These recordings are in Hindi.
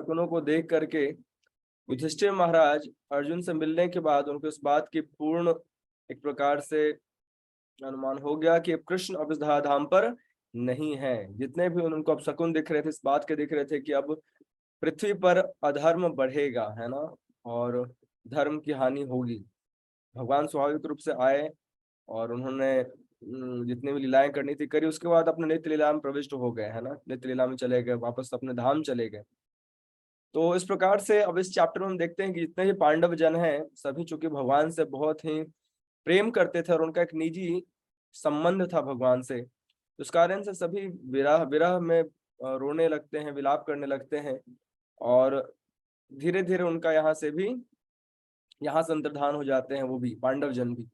शकुनों को देख करके युधिष्ठिर महाराज अर्जुन से मिलने के बाद उनको इस बात की पूर्ण एक प्रकार से अनुमान हो गया कि अब कृष्ण अब इस धराधाम पर नहीं है। जितने भी उनको अब शकुन दिख रहे थे इस बात के दिख रहे थे कि अब पृथ्वी पर अधर्म बढ़ेगा, है ना, और धर्म की हानि होगी। भगवान स्वाभाविक रूप से आए और उन्होंने जितनी भी लीलाएं करनी थी करी, उसके बाद अपने नित्य लीला में प्रविष्ट हो गए, है ना, नित्य लीला में चले गए, वापस अपने धाम चले गए। तो इस प्रकार से अब इस चैप्टर में हम देखते हैं कि जितने भी पांडव जन हैं सभी चूंकि भगवान से बहुत ही प्रेम करते थे और उनका एक निजी संबंध था भगवान से, तो इस कारण से सभी विरह विरह में रोने लगते हैं, विलाप करने लगते हैं, और धीरे धीरे उनका यहाँ से अंतर्धान हो जाते हैं, वो भी पांडव जन भी।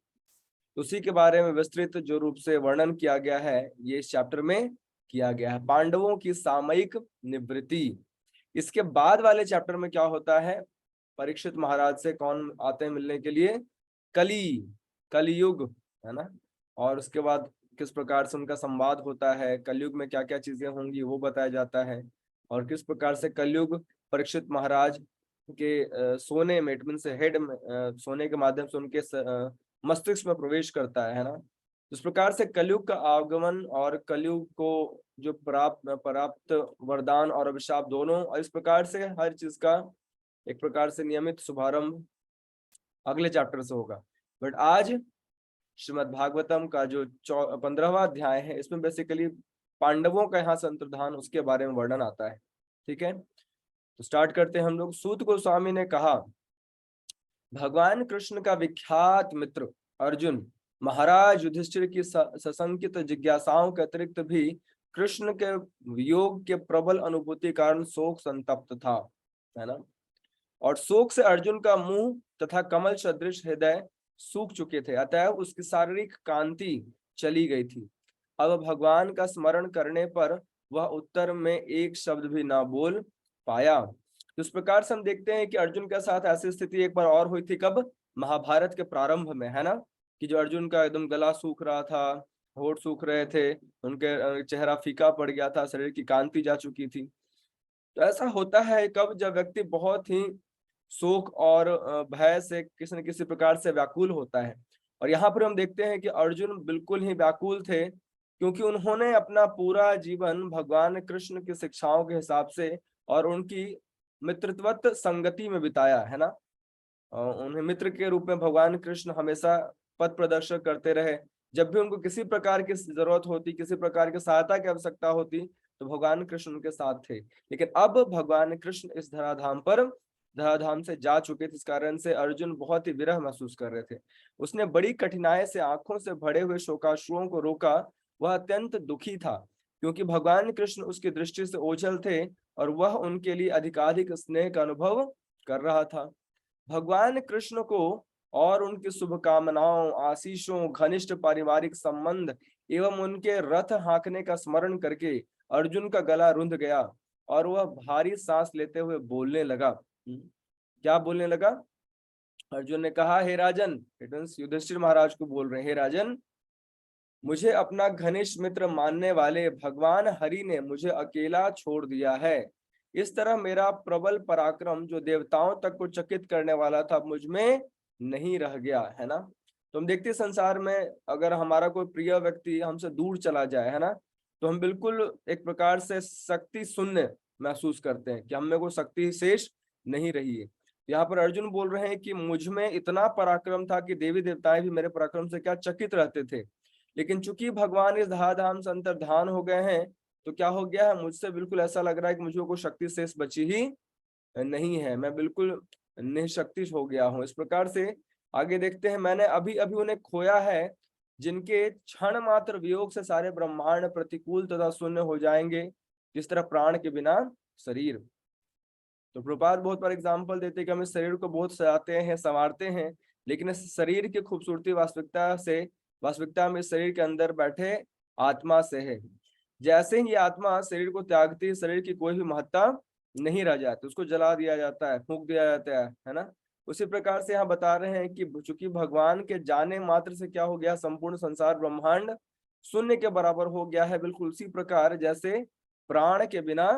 उसी के बारे में विस्तृत जो रूप से वर्णन किया गया है ये इस चैप्टर में किया गया है, पांडवों की सामयिक निवृत्ति। इसके बाद वाले चैप्टर में क्या होता है, परीक्षित महाराज से कौन आते हैं मिलने के लिए, कलियुग, है ना, और उसके बाद किस प्रकार से उनका संवाद होता है, कलयुग में क्या क्या चीजें होंगी वो बताया जाता है, और किस प्रकार से कलयुग परीक्षित महाराज के सोने में, इट मीन से हेड में, सोने के माध्यम से उनके मस्तिष्क में प्रवेश करता है ना। इस प्रकार से कलयुग का आगमन और कलयुग को जो प्राप्त वरदान और अभिशाप दोनों, और इस प्रकार से हर चीज का एक प्रकार से नियमित शुभारंभ अगले चैप्टर से होगा। बट आज श्रीमद् भागवतम का जो 15वां अध्याय है इसमें बेसिकली पांडवों का यहाँ से अंतर्धान उसके बारे में वर्णन आता है। ठीक है, तो स्टार्ट करते हैं हम लोग। सूत गोस्वामी ने कहा, भगवान कृष्ण का विख्यात मित्र अर्जुन महाराज युधिष्ठिर की सशंकित जिज्ञासाओं के अतिरिक्त भी कृष्ण के वियोग के प्रबल अनुभूति कारण शोक संतप्त था, है ना, और शोक से अर्जुन का मुंह तथा कमल सदृश हृदय सूख चुके थे, अतः उसकी शारीरिक कांति चली गई थी। अब भगवान का स्मरण करने पर वह उत्तर में एक शब्द भी ना बोल पाया। तो इस प्रकार से हम देखते हैं कि अर्जुन के साथ ऐसी स्थिति एक बार और हुई थी, कब, महाभारत के प्रारंभ में, है ना, कि जो अर्जुन का एकदम गला सूख रहा था, होठ सूख रहे थे, उनके चेहरा फीका पड़ गया था, शरीर की कांति जा चुकी थी। तो ऐसा होता है कब, जब व्यक्ति बहुत ही शोक और भय से किसी न किसी प्रकार से व्याकुल होता है। और यहाँ पर हम देखते हैं कि अर्जुन बिल्कुल ही व्याकुल थे, क्योंकि उन्होंने अपना पूरा जीवन भगवान कृष्ण की शिक्षाओं के हिसाब से और उनकी मित्रवत संगति में बिताया, है ना। उन्हें मित्र के रूप में भगवान कृष्ण हमेशा पथ प्रदर्शक करते रहे। जब भी उनको किसी प्रकार की जरूरत होती, किसी प्रकार की सहायता की आवश्यकता होती, तो भगवान कृष्ण उनके साथ थे। लेकिन अब भगवान कृष्ण इस धराधाम से जा चुके थे, इस कारण से अर्जुन बहुत ही विरह महसूस कर रहे थे। उसने बड़ी कठिनाई से आंखों से भरे हुए शोकाश्रुओं को रोका। वह अत्यंत दुखी था, क्योंकि भगवान कृष्ण उसकी दृष्टि से ओझल थे और वह उनके लिए अधिकाधिक स्नेह का अनुभव कर रहा था। भगवान कृष्ण को और उनकी शुभकामनाओं, आशीषों, घनिष्ठ पारिवारिक संबंध एवं उनके रथ हाँकने का स्मरण करके अर्जुन का गला रुंध गया और वह भारी सांस लेते हुए बोलने लगा। क्या बोलने लगा? अर्जुन ने कहा, हे राजन, युधिष्ठिर महाराज को बोल रहे हैं, हे राजन, मुझे अपना घनिष्ठ मित्र मानने वाले भगवान हरि ने मुझे अकेला छोड़ दिया है। इस तरह मेरा प्रबल पराक्रम जो देवताओं तक को चकित करने वाला था मुझ में नहीं रह गया, है ना। तो हम देखते संसार में अगर हमारा कोई प्रिय व्यक्ति हमसे दूर चला जाए, है ना, तो हम बिल्कुल एक प्रकार से शक्ति शून्य महसूस करते हैं कि हम में कोई शक्ति शेष नहीं रही है। यहाँ पर अर्जुन बोल रहे हैं कि मुझ में इतना पराक्रम था कि देवी देवताएं भी मेरे पराक्रम से क्या चकित रहते थे, लेकिन चूंकि भगवान इस धराधाम से अंतर्धान हो गए हैं तो क्या हो गया है, मुझसे बिल्कुल ऐसा लग रहा है कि मुझे कोई शक्ति शेष बची ही नहीं है, मैं बिल्कुल निःशक्ति हो गया हूँ। इस प्रकार से आगे देखते हैं, मैंने अभी अभी उन्हें खोया है जिनके क्षण मात्र वियोग से सारे ब्रह्मांड प्रतिकूल तथा शून्य हो जाएंगे, जिस तरह प्राण के बिना शरीर। तो प्रभुपाद बहुत बार एग्जाम्पल देते हैं कि हम इस शरीर को बहुत सजाते हैं, संवारते हैं, लेकिन इस शरीर की खूबसूरती वास्तविकता में शरीर के अंदर बैठे आत्मा से है। जैसे ही आत्मा शरीर को त्यागती है, शरीर की कोई भी महत्ता नहीं रह जाती, उसको जला दिया जाता है, फूंक दिया जाता है ना। उसी प्रकार से यहाँ बता रहे हैं कि चूंकि भगवान के जाने मात्र से क्या हो गया, संपूर्ण संसार ब्रह्मांड शून्य के बराबर हो गया है। बिल्कुल उसी प्रकार जैसे प्राण के बिना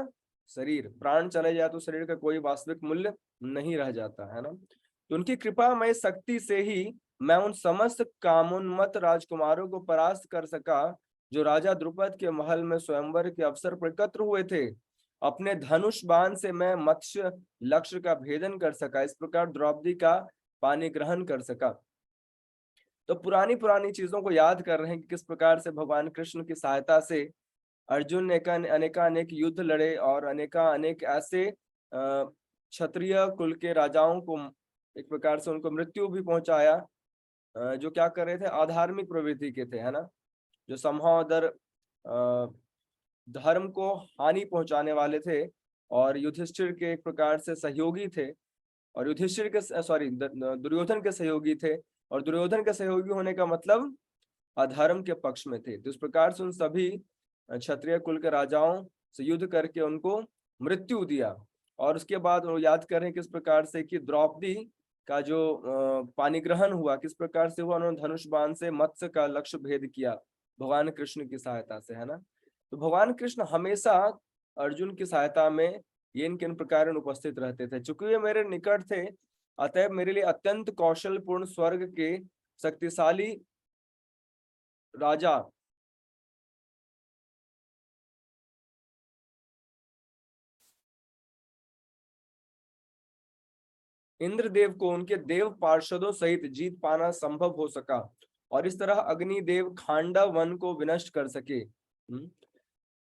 शरीर, प्राण चले जाए तो शरीर का कोई वास्तविक मूल्य नहीं रह जाता है ना। तो उनकी कृपामय शक्ति से ही मैं उन समस्त कामोन्मत्त राजकुमारों को परास्त कर सका जो राजा द्रुपद के महल में स्वयंवर के अवसर पर एकत्र हुए थे। अपने धनुष बाण से मैं मत्स्य लक्ष्य का भेदन कर सका, इस प्रकार द्रौपदी का पानी ग्रहण कर सका। तो पुरानी पुरानी चीजों को याद कर रहे हैं कि किस प्रकार से भगवान कृष्ण की सहायता से अर्जुन ने अनेक युद्ध लड़े और अनेक ऐसे क्षत्रिय कुल के राजाओं को एक प्रकार से उनको मृत्यु भी पहुंचाया, जो क्या कर रहे थे, अधार्मिक प्रवृत्ति के थे, है ना, जो समहाव धर्म को हानि पहुंचाने वाले थे और युधिष्ठिर के एक प्रकार से सहयोगी थे, और युधिष्ठिर के दुर्योधन के सहयोगी थे, और दुर्योधन के सहयोगी होने का मतलब अधर्म के पक्ष में थे। तो इस प्रकार से उन सभी क्षत्रिय कुल के राजाओं से युद्ध करके उनको मृत्यु दिया। और उसके बाद वो याद करें किस प्रकार से कि द्रौपदी का जो पानी ग्रहण हुआ, किस प्रकार से हुआ, उन्होंने धनुष बाण से मत्स्य का लक्ष्य भेद किया भगवान कृष्ण की सहायता से, है ना। तो भगवान कृष्ण हमेशा अर्जुन की सहायता में ये इन प्रकार उपस्थित रहते थे। चूंकि वे मेरे निकट थे, अतएव मेरे लिए अत्यंत कौशलपूर्ण स्वर्ग के शक्तिशाली राजा इंद्रदेव को उनके देव पार्षदों सहित जीत पाना संभव हो सका, और इस तरह अग्निदेव खांडव वन को विनष्ट कर सके।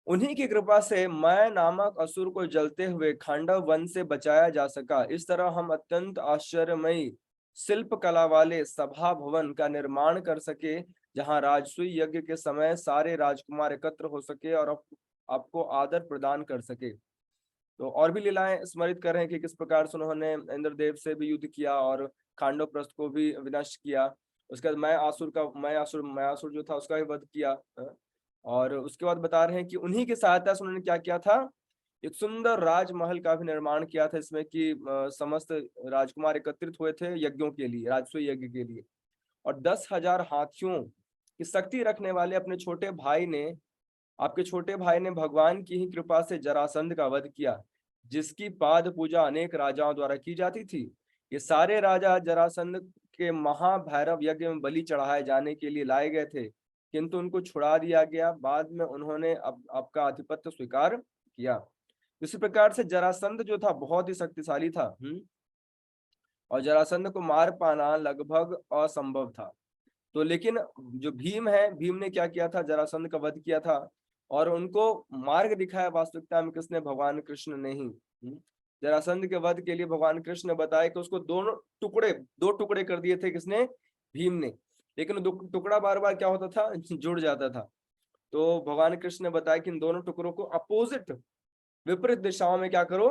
उन्हीं की कृपा से मैं नामक असुर को जलते हुए खांडव वन से बचाया जा सका। इस तरह हम अत्यंत आश्चर्यमयी शिल्प कला वाले सभा भवन का निर्माण कर सके, जहां राजसूय यज्ञ के समय सारे राजकुमार एकत्र हो सके और आपको आदर प्रदान कर सके। तो और भी लीलाएं स्मरित कर रहे हैं कि किस प्रकार से उन्होंने इंद्रदेव से भी युद्ध किया और खांडव प्रस्थ को भी विनष्ट किया। उसके बाद मैं आसुर जो था उसका भी वध किया। और उसके बाद बता रहे हैं कि उन्हीं की सहायता से उन्होंने क्या किया था, एक सुंदर राजमहल का भी निर्माण किया था, इसमें कि समस्त राजकुमार एकत्रित हुए थे यज्ञों के लिए, राजसूय यज्ञ के लिए। और 10,000 हाथियों की शक्ति रखने वाले आपके छोटे भाई ने भगवान की ही कृपा से जरासंध का वध किया, जिसकी पाद पूजा अनेक राजाओं द्वारा की जाती थी। ये सारे राजा जरासंध के महाभैरव यज्ञ में बलि चढ़ाए जाने के लिए लाए गए थे, किंतु उनको छुड़ा दिया गया। बाद में उन्होंने आपका आधिपत्य स्वीकार किया। इसी प्रकार से जरासंध जो था बहुत ही शक्तिशाली था, और जरासंध को मार पाना लगभग असंभव था। तो लेकिन जो भीम है, भीम ने क्या किया था, जरासंध का वध किया था, और उनको मार्ग दिखाया वास्तविकता में किसने, भगवान कृष्ण ने ही। जरासंध के वध के लिए भगवान कृष्ण ने बताया कि उसको दो टुकड़े कर दिए थे, किसने, भीम ने। लेकिन टुकड़ा बार बार क्या होता था, जुड़ जाता था। तो भगवान कृष्ण ने बताया कि इन दोनों टुकड़ों को अपोजिट, विपरीत दिशाओं में क्या करो,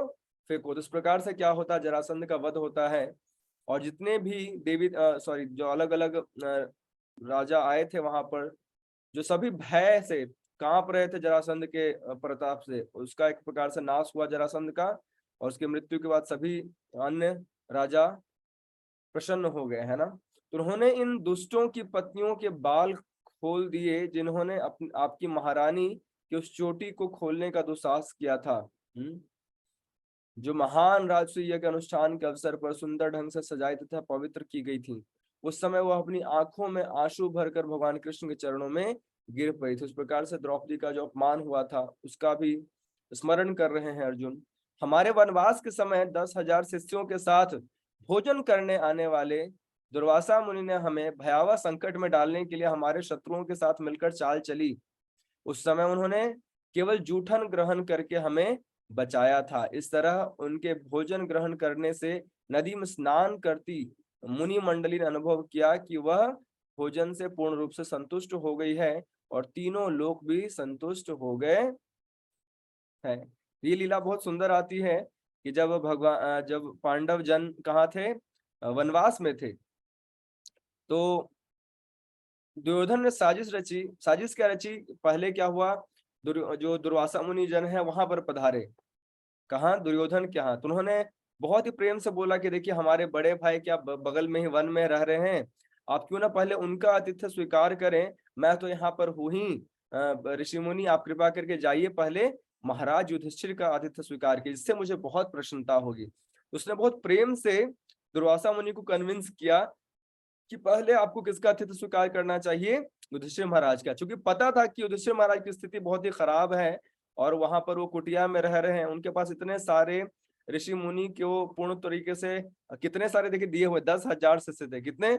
फेंको। तो इस प्रकार से क्या होता है, जरासंध का वध होता है। और जितने भी जो अलग अलग राजा आए थे वहां पर, जो सभी भय से कांप रहे थे जरासंध के प्रताप से, उसका एक प्रकार से नाश हुआ जरासंध का। और उसकी मृत्यु के बाद सभी अन्य राजा प्रसन्न हो गए, है ना। तो उन्होंने इन दुष्टों की पत्नियों के बाल खोल दिए, जिन्होंने आपकी महारानी की उस चोटी को खोलने का दुस्साहस किया था, जो महान राजसूय के अनुष्ठान के अवसर पर सुंदर ढंग से सजाई तथा पवित्र की गई थी। उस समय वह अपनी आंखों में आंसू भरकर भगवान कृष्ण के चरणों में गिर पड़ी थी। उस प्रकार से द्रौपदी का जो अपमान हुआ था उसका भी स्मरण कर रहे हैं अर्जुन। हमारे वनवास के समय 10,000 शिष्यों के साथ भोजन करने आने वाले दुर्वासा मुनि ने हमें भयावह संकट में डालने के लिए हमारे शत्रुओं के साथ मिलकर चाल चली। उस समय उन्होंने केवल जूठन ग्रहण करके हमें बचाया था। इस तरह उनके भोजन ग्रहण करने से नदी में स्नान करती मुनि मंडली ने अनुभव किया कि वह भोजन से पूर्ण रूप से संतुष्ट हो गई है, और तीनों लोग भी संतुष्ट हो गए हैं। ये लीला बहुत सुंदर आती है कि जब पांडव जन कहाँ थे, वनवास में थे, तो दुर्योधन ने साजिश क्या रची, पहले क्या हुआ, जो दुर्वासा मुनि जन है वहां पर पधारे, कहा दुर्योधन के यहाँ। तो उन्होंने बहुत ही प्रेम से बोला कि देखिए हमारे बड़े भाई क्या बगल में ही वन में रह रहे हैं, आप क्यों ना पहले उनका आतिथ्य स्वीकार करें। मैं तो यहाँ पर हूँ ही, ऋषि मुनि आप कृपा करके जाइए, पहले महाराज युधिष्ठिर का आतिथ्य स्वीकार किया, जिससे मुझे बहुत प्रसन्नता होगी। उसने बहुत प्रेम से दुर्वासा मुनि को कन्विंस किया कि पहले आपको किसका आतिथ्य स्वीकार करना चाहिए, युधिष्ठिर महाराज का, क्योंकि पता था कि युधिष्ठिर महाराज की स्थिति बहुत ही खराब है और वहां पर वो कुटिया में रह रहे हैं। उनके पास इतने सारे ऋषि मुनि को पूर्ण तरीके से, कितने सारे देखिए दिए हुए, 10,000 शिष्य थे, कितने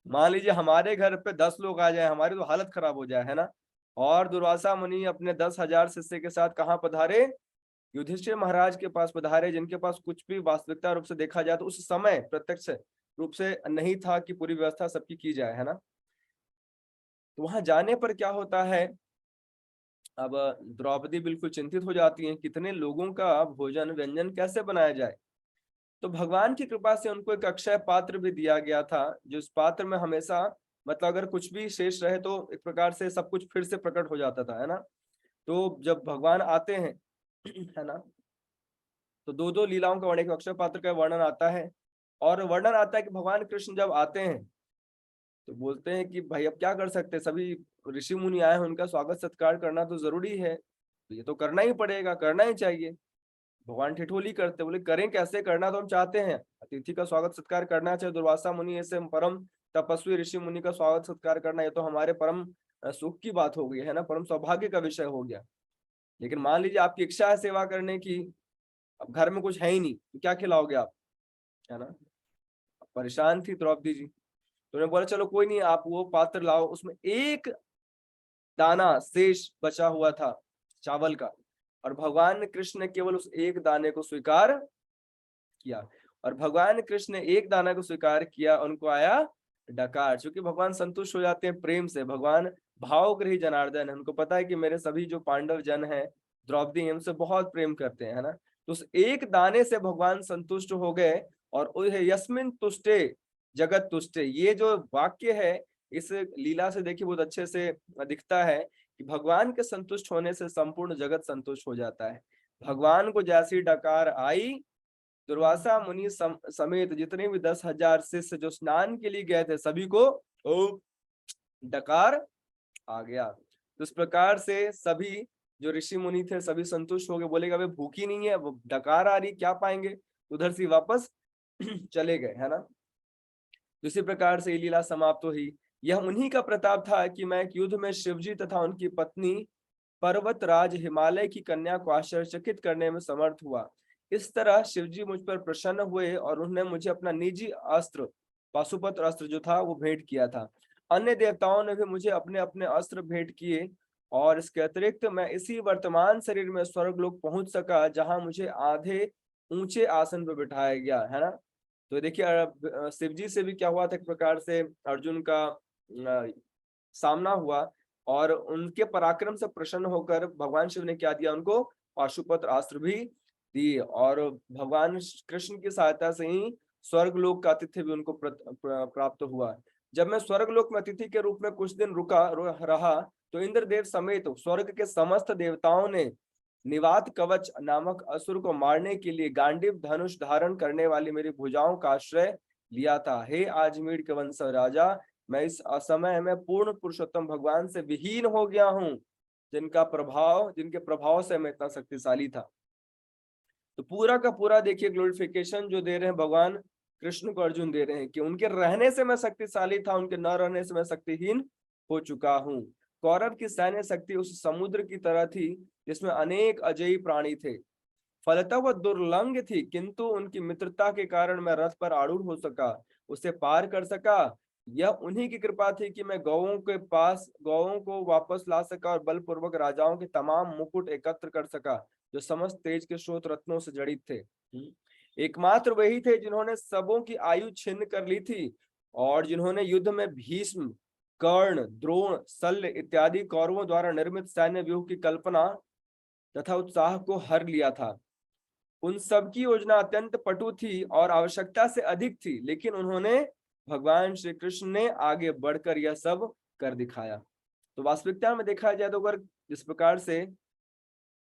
मान लीजिए हमारे घर पे 10 लोग आ जाए, हमारी तो हालत खराब हो जाए, है ना। और दुर्वासा मुनि अपने 10,000 शिष्य के साथ कहाँ पधारे, युधिष्ठिर महाराज के पास पधारे, जिनके पास कुछ भी वास्तविकता रूप से देखा जाए तो उस समय प्रत्यक्ष रूप से नहीं था कि पूरी व्यवस्था सबकी की जाए, है ना। तो वहां जाने पर क्या होता है, अब द्रौपदी बिल्कुल चिंतित हो जाती हैं, कितने लोगों का भोजन व्यंजन कैसे बनाया जाए। तो भगवान की कृपा से उनको एक अक्षय पात्र भी दिया गया था, जिस पात्र में हमेशा, मतलब अगर कुछ भी शेष रहे तो एक प्रकार से सब कुछ फिर से प्रकट हो जाता था, है ना। तो जब भगवान आते हैं है ना, तो दो दो लीलाओं का वर्णन, एक अक्षय पात्र का वर्णन आता है, और वर्णन आता है कि भगवान कृष्ण जब आते हैं तो बोलते हैं कि भाई अब क्या कर सकते हैं, सभी ऋषि मुनि आए हैं, उनका स्वागत सत्कार करना तो जरूरी है, तो ये तो करना ही पड़ेगा, करना ही चाहिए। भगवान ठिठोली करते, बोले करें कैसे, करना तो हम चाहते हैं, अतिथि का स्वागत सत्कार करना चाहिए, दुर्वासा मुनि ऐसे परम तपस्वी ऋषि मुनि का स्वागत सत्कार करना, ये तो हमारे परम सुख की बात हो गई, है ना, परम सौभाग्य का विषय हो गया। लेकिन मान लीजिए आपकी इच्छा है सेवा करने की, अब घर में कुछ है ही नहीं, तो क्या खिलाओगे आप, है ना। परेशान थी द्रौपदी जी, तो उन्होंने बोला चलो कोई नहीं, आप वो पात्र लाओ, उसमें एक दाना शेष बचा हुआ था चावल का, और भगवान कृष्ण ने केवल उस एक दाने को स्वीकार किया, और भगवान कृष्ण ने एक दाना को स्वीकार किया, उनको आया डकार। चूंकि भगवान संतुष्ट हो जाते हैं प्रेम से, भगवान भावग्रही जनार्दन है, उनको पता है कि मेरे सभी जो पांडव जन हैं, द्रौपदी हमसे बहुत प्रेम करते हैं, है ना। तो उस एक दाने से भगवान संतुष्ट हो गए, और यस्मिन तुष्टे जगत तुष्टे, ये जो वाक्य है इस लीला से देखिए बहुत अच्छे से दिखता है कि भगवान के संतुष्ट होने से संपूर्ण जगत संतुष्ट हो जाता है। भगवान को जैसी डकार आई, दुर्वासा मुनि समेत जितने भी 10,000 शिष्य जो स्नान के लिए गए थे, सभी को ओ डकार आ गया। तो इस प्रकार से सभी जो ऋषि मुनि थे सभी संतुष्ट हो गए, बोलेगा वे भूखी नहीं है, वो डकार आ रही, क्या पाएंगे, उधर से वापस चले गए, है ना। इसी प्रकार से ये लीला समाप्त हुई। यह उन्हीं का प्रताप था कि मैं एक युद्ध में शिवजी तथा उनकी पत्नी पर्वतराज हिमालय की कन्या को आश्चर्यचकित करने में समर्थ हुआ। इस तरह शिवजी मुझ पर प्रसन्न हुए और उन्होंने मुझे अपना निजी अस्त्र, पाशुपत्र अस्त्र जो था वो भेंट किया था। अन्य देवताओं ने भी मुझे अपने अपने अस्त्र भेंट किए, और इसके अतिरिक्त मैं इसी वर्तमान शरीर में स्वर्गलोक पहुंच सका, जहां मुझे आधे ऊंचे आसन पर बिठाया गया, है ना। तो देखिए शिव जी से भी क्या हुआ था, एक प्रकार से अर्जुन का सामना हुआ, और उनके पराक्रम से प्रसन्न होकर भगवान शिव ने क्या दिया, उनको पाशुपत्र अस्त्र भी दिए, और भगवान कृष्ण की सहायता से ही स्वर्गलोक का अतिथि भी उनको प्राप्त हुआ। जब मैं स्वर्गलोक में अतिथि के रूप में कुछ दिन रहा, तो इंद्रदेव समेत स्वर्ग के समस्त देवताओं ने निवात कवच नामक असुर को मारने के लिए गांडीव धनुष धारण करने वाली मेरी भुजाओं का आश्रय लिया था। हे आजमीर के वंश राजा, मैं इस असमय में पूर्ण पुरुषोत्तम भगवान से विहीन हो गया हूँ, जिनके प्रभाव से मैं इतना शक्तिशाली था। तो पूरा का पूरा देखिए ग्लोरिफिकेशन जो दे रहे हैं भगवान कृष्ण को अर्जुन दे रहे हैं कि उनके रहने से मैं शक्तिशाली था, उनके न रहने से मैं शक्तिहीन हो चुका हूँ। कौरव की सैन्य शक्ति उस समुद्र की तरह थी जिसमें अनेक अजयी प्राणी थे, फलतः वह दुर्लंघ थी, किंतु उनकी मित्रता के कारण मैं रथ पर आरूढ़ हो सका, उसे पार कर सका। यह उन्हीं की कृपा थी कि मैं गौओं को वापस ला सका और बलपूर्वक राजाओं के तमाम मुकुट एकत्र कर सका, जो समस्त तेज के स्रोत रत्नों से जड़ित थे। एकमात्र वही थे जिन्होंने सबों की आयु छिन्न कर ली थी, और जिन्होंने युद्ध में भीष्म, कर्ण, द्रोण, शल्य इत्यादि कौरवों द्वारा निर्मित सैन्य व्यूह की कल्पना तथा उत्साह को हर लिया था। उन सब की योजना अत्यंत पटु थी और आवश्यकता से अधिक थी, लेकिन उन्होंने, भगवान श्री कृष्ण ने आगे बढ़कर यह सब कर दिखाया। तो वास्तविकता में देखा जाए तो अगर जिस प्रकार से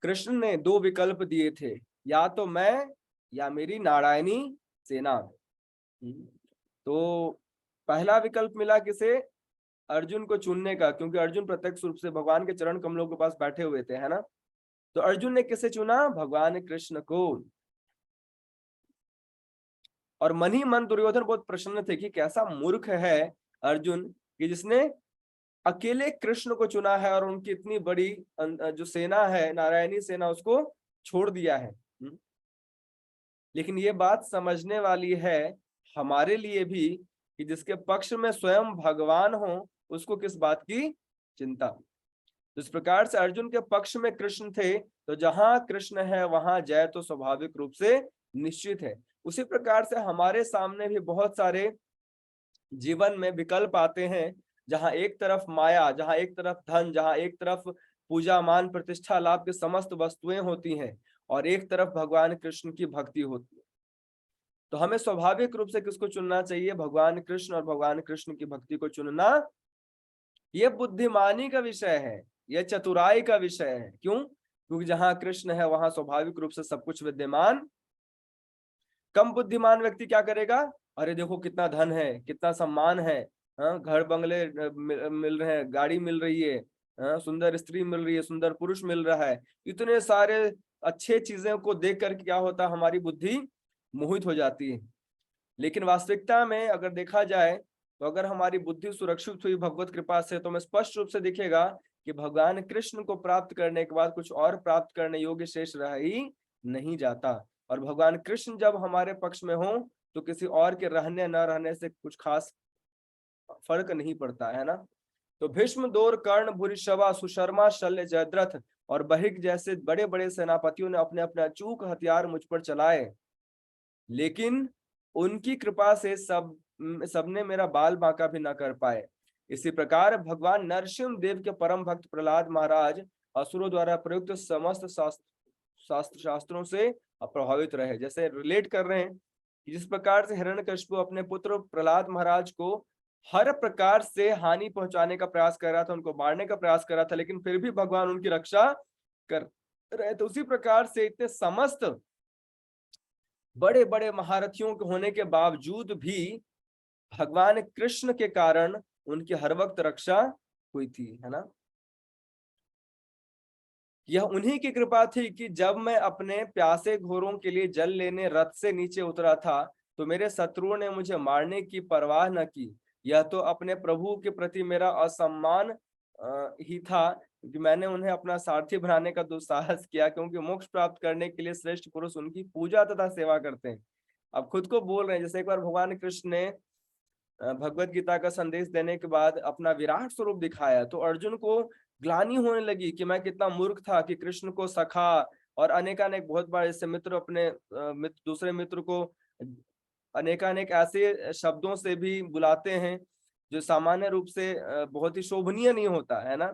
कृष्ण ने दो विकल्प दिए थे, या तो मैं या मेरी नारायणी सेना, तो पहला विकल्प मिला किसे, अर्जुन को चुनने का, क्योंकि अर्जुन प्रत्यक्ष रूप से भगवान के चरण कमलों के पास बैठे हुए थे, है ना। तो अर्जुन ने किसे चुना? भगवान कृष्ण को। और मन ही मन दुर्योधन बहुत प्रसन्न थे कि कैसा मूर्ख है अर्जुन कि जिसने अकेले कृष्ण को चुना है और उनकी इतनी बड़ी जो सेना है, नारायणी सेना, उसको छोड़ दिया है। लेकिन ये बात समझने वाली है हमारे लिए भी कि जिसके पक्ष में स्वयं भगवान हो उसको किस बात की चिंता। इस प्रकार से अर्जुन के पक्ष में कृष्ण थे, तो जहां कृष्ण है वहां जय तो स्वाभाविक रूप से निश्चित है। उसी प्रकार से हमारे सामने भी बहुत सारे जीवन में विकल्प आते हैं, जहां एक तरफ माया, जहां एक तरफ धन, जहां एक तरफ पूजा मान प्रतिष्ठा लाभ की समस्त वस्तुएं होती हैं और एक तरफ भगवान कृष्ण की भक्ति होती है। तो हमें स्वाभाविक रूप से किसको चुनना चाहिए? भगवान कृष्ण और भगवान कृष्ण की भक्ति को चुनना। यह बुद्धिमानी का विषय है, यह चतुराई का विषय है। क्यों? क्योंकि जहां कृष्ण है वहां स्वाभाविक रूप से सब कुछ विद्यमान। कम बुद्धिमान व्यक्ति क्या करेगा? अरे देखो कितना धन है, कितना सम्मान है, घर बंगले मिल रहे हैं, गाड़ी मिल रही है, सुंदर स्त्री मिल रही है, सुंदर पुरुष मिल रहा है, इतने सारे अच्छे चीजें को देख कर क्या होता है, हमारी बुद्धि मोहित हो जाती है। लेकिन वास्तविकता में अगर देखा जाए तो अगर हमारी बुद्धि सुरक्षित हुई भगवत कृपा से, तो हमें स्पष्ट रूप से दिखेगा कि भगवान कृष्ण को प्राप्त करने के बाद कुछ और प्राप्त करने योग्य शेष रह ही नहीं जाता। और भगवान कृष्ण जब हमारे पक्ष में हो तो किसी और के रहने न रहने से कुछ खास फर्क नहीं पड़ता है ना। तो भीष्म, द्रोण, कर्ण, भूरिश्रवा, सुशर्मा, शल्य, जयद्रथ और बहिक जैसे बड़े बड़े सेनापतियों ने अपने अपने अचूक हथियार मुझ पर चलाए, लेकिन उनकी कृपा से सबने मेरा बाल बांका भी न कर पाए। इसी प्रकार भगवान नरसिंह देव के परम भक्त प्रहलाद महाराज असुरों द्वारा प्रयुक्त समस्त शास्त्रों से प्रभावित रहे। जैसे रिलेट कर रहे हैं कि जिस प्रकार से हिरण्यकशिपु अपने पुत्र प्रहलाद महाराज को हर प्रकार से हानि पहुंचाने का प्रयास कर रहा था, उनको मारने का प्रयास कर रहा था, लेकिन फिर भी भगवान उनकी रक्षा कर रहे थे। उसी प्रकार से इतने समस्त बड़े बड़े महारथियों के होने के बावजूद भी भगवान कृष्ण के कारण उनकी हर वक्त रक्षा हुई थी, है ना। यह उन्हीं की कृपा थी कि जब मैं अपने प्यासे घोड़ों के लिए जल लेने रथ से नीचे उतरा था तो मेरे शत्रुओं ने मुझे मारने की परवाह न की। यह तो अपने प्रभु के प्रति मेरा असम्मान ही था कि मैंने उन्हें अपना सारथी बनाने का दुस्साहस किया, क्योंकि मोक्ष प्राप्त करने के लिए श्रेष्ठ पुरुष उनकी पूजा तथा सेवा करते हैं। अब खुद को बोल रहे हैं, जैसे एक बार भगवान कृष्ण ने भगवत गीता का संदेश देने के बाद अपना विराट स्वरूप दिखाया तो अर्जुन को ग्लानि होने लगी कि मैं कितना मूर्ख था कि कृष्ण को सखा और अनेकानेक बहुत बार इससे मित्र अपने दूसरे मित्र को अनेकानेक ऐसे शब्दों से भी बुलाते हैं जो सामान्य रूप से बहुत ही शोभनीय नहीं होता है ना।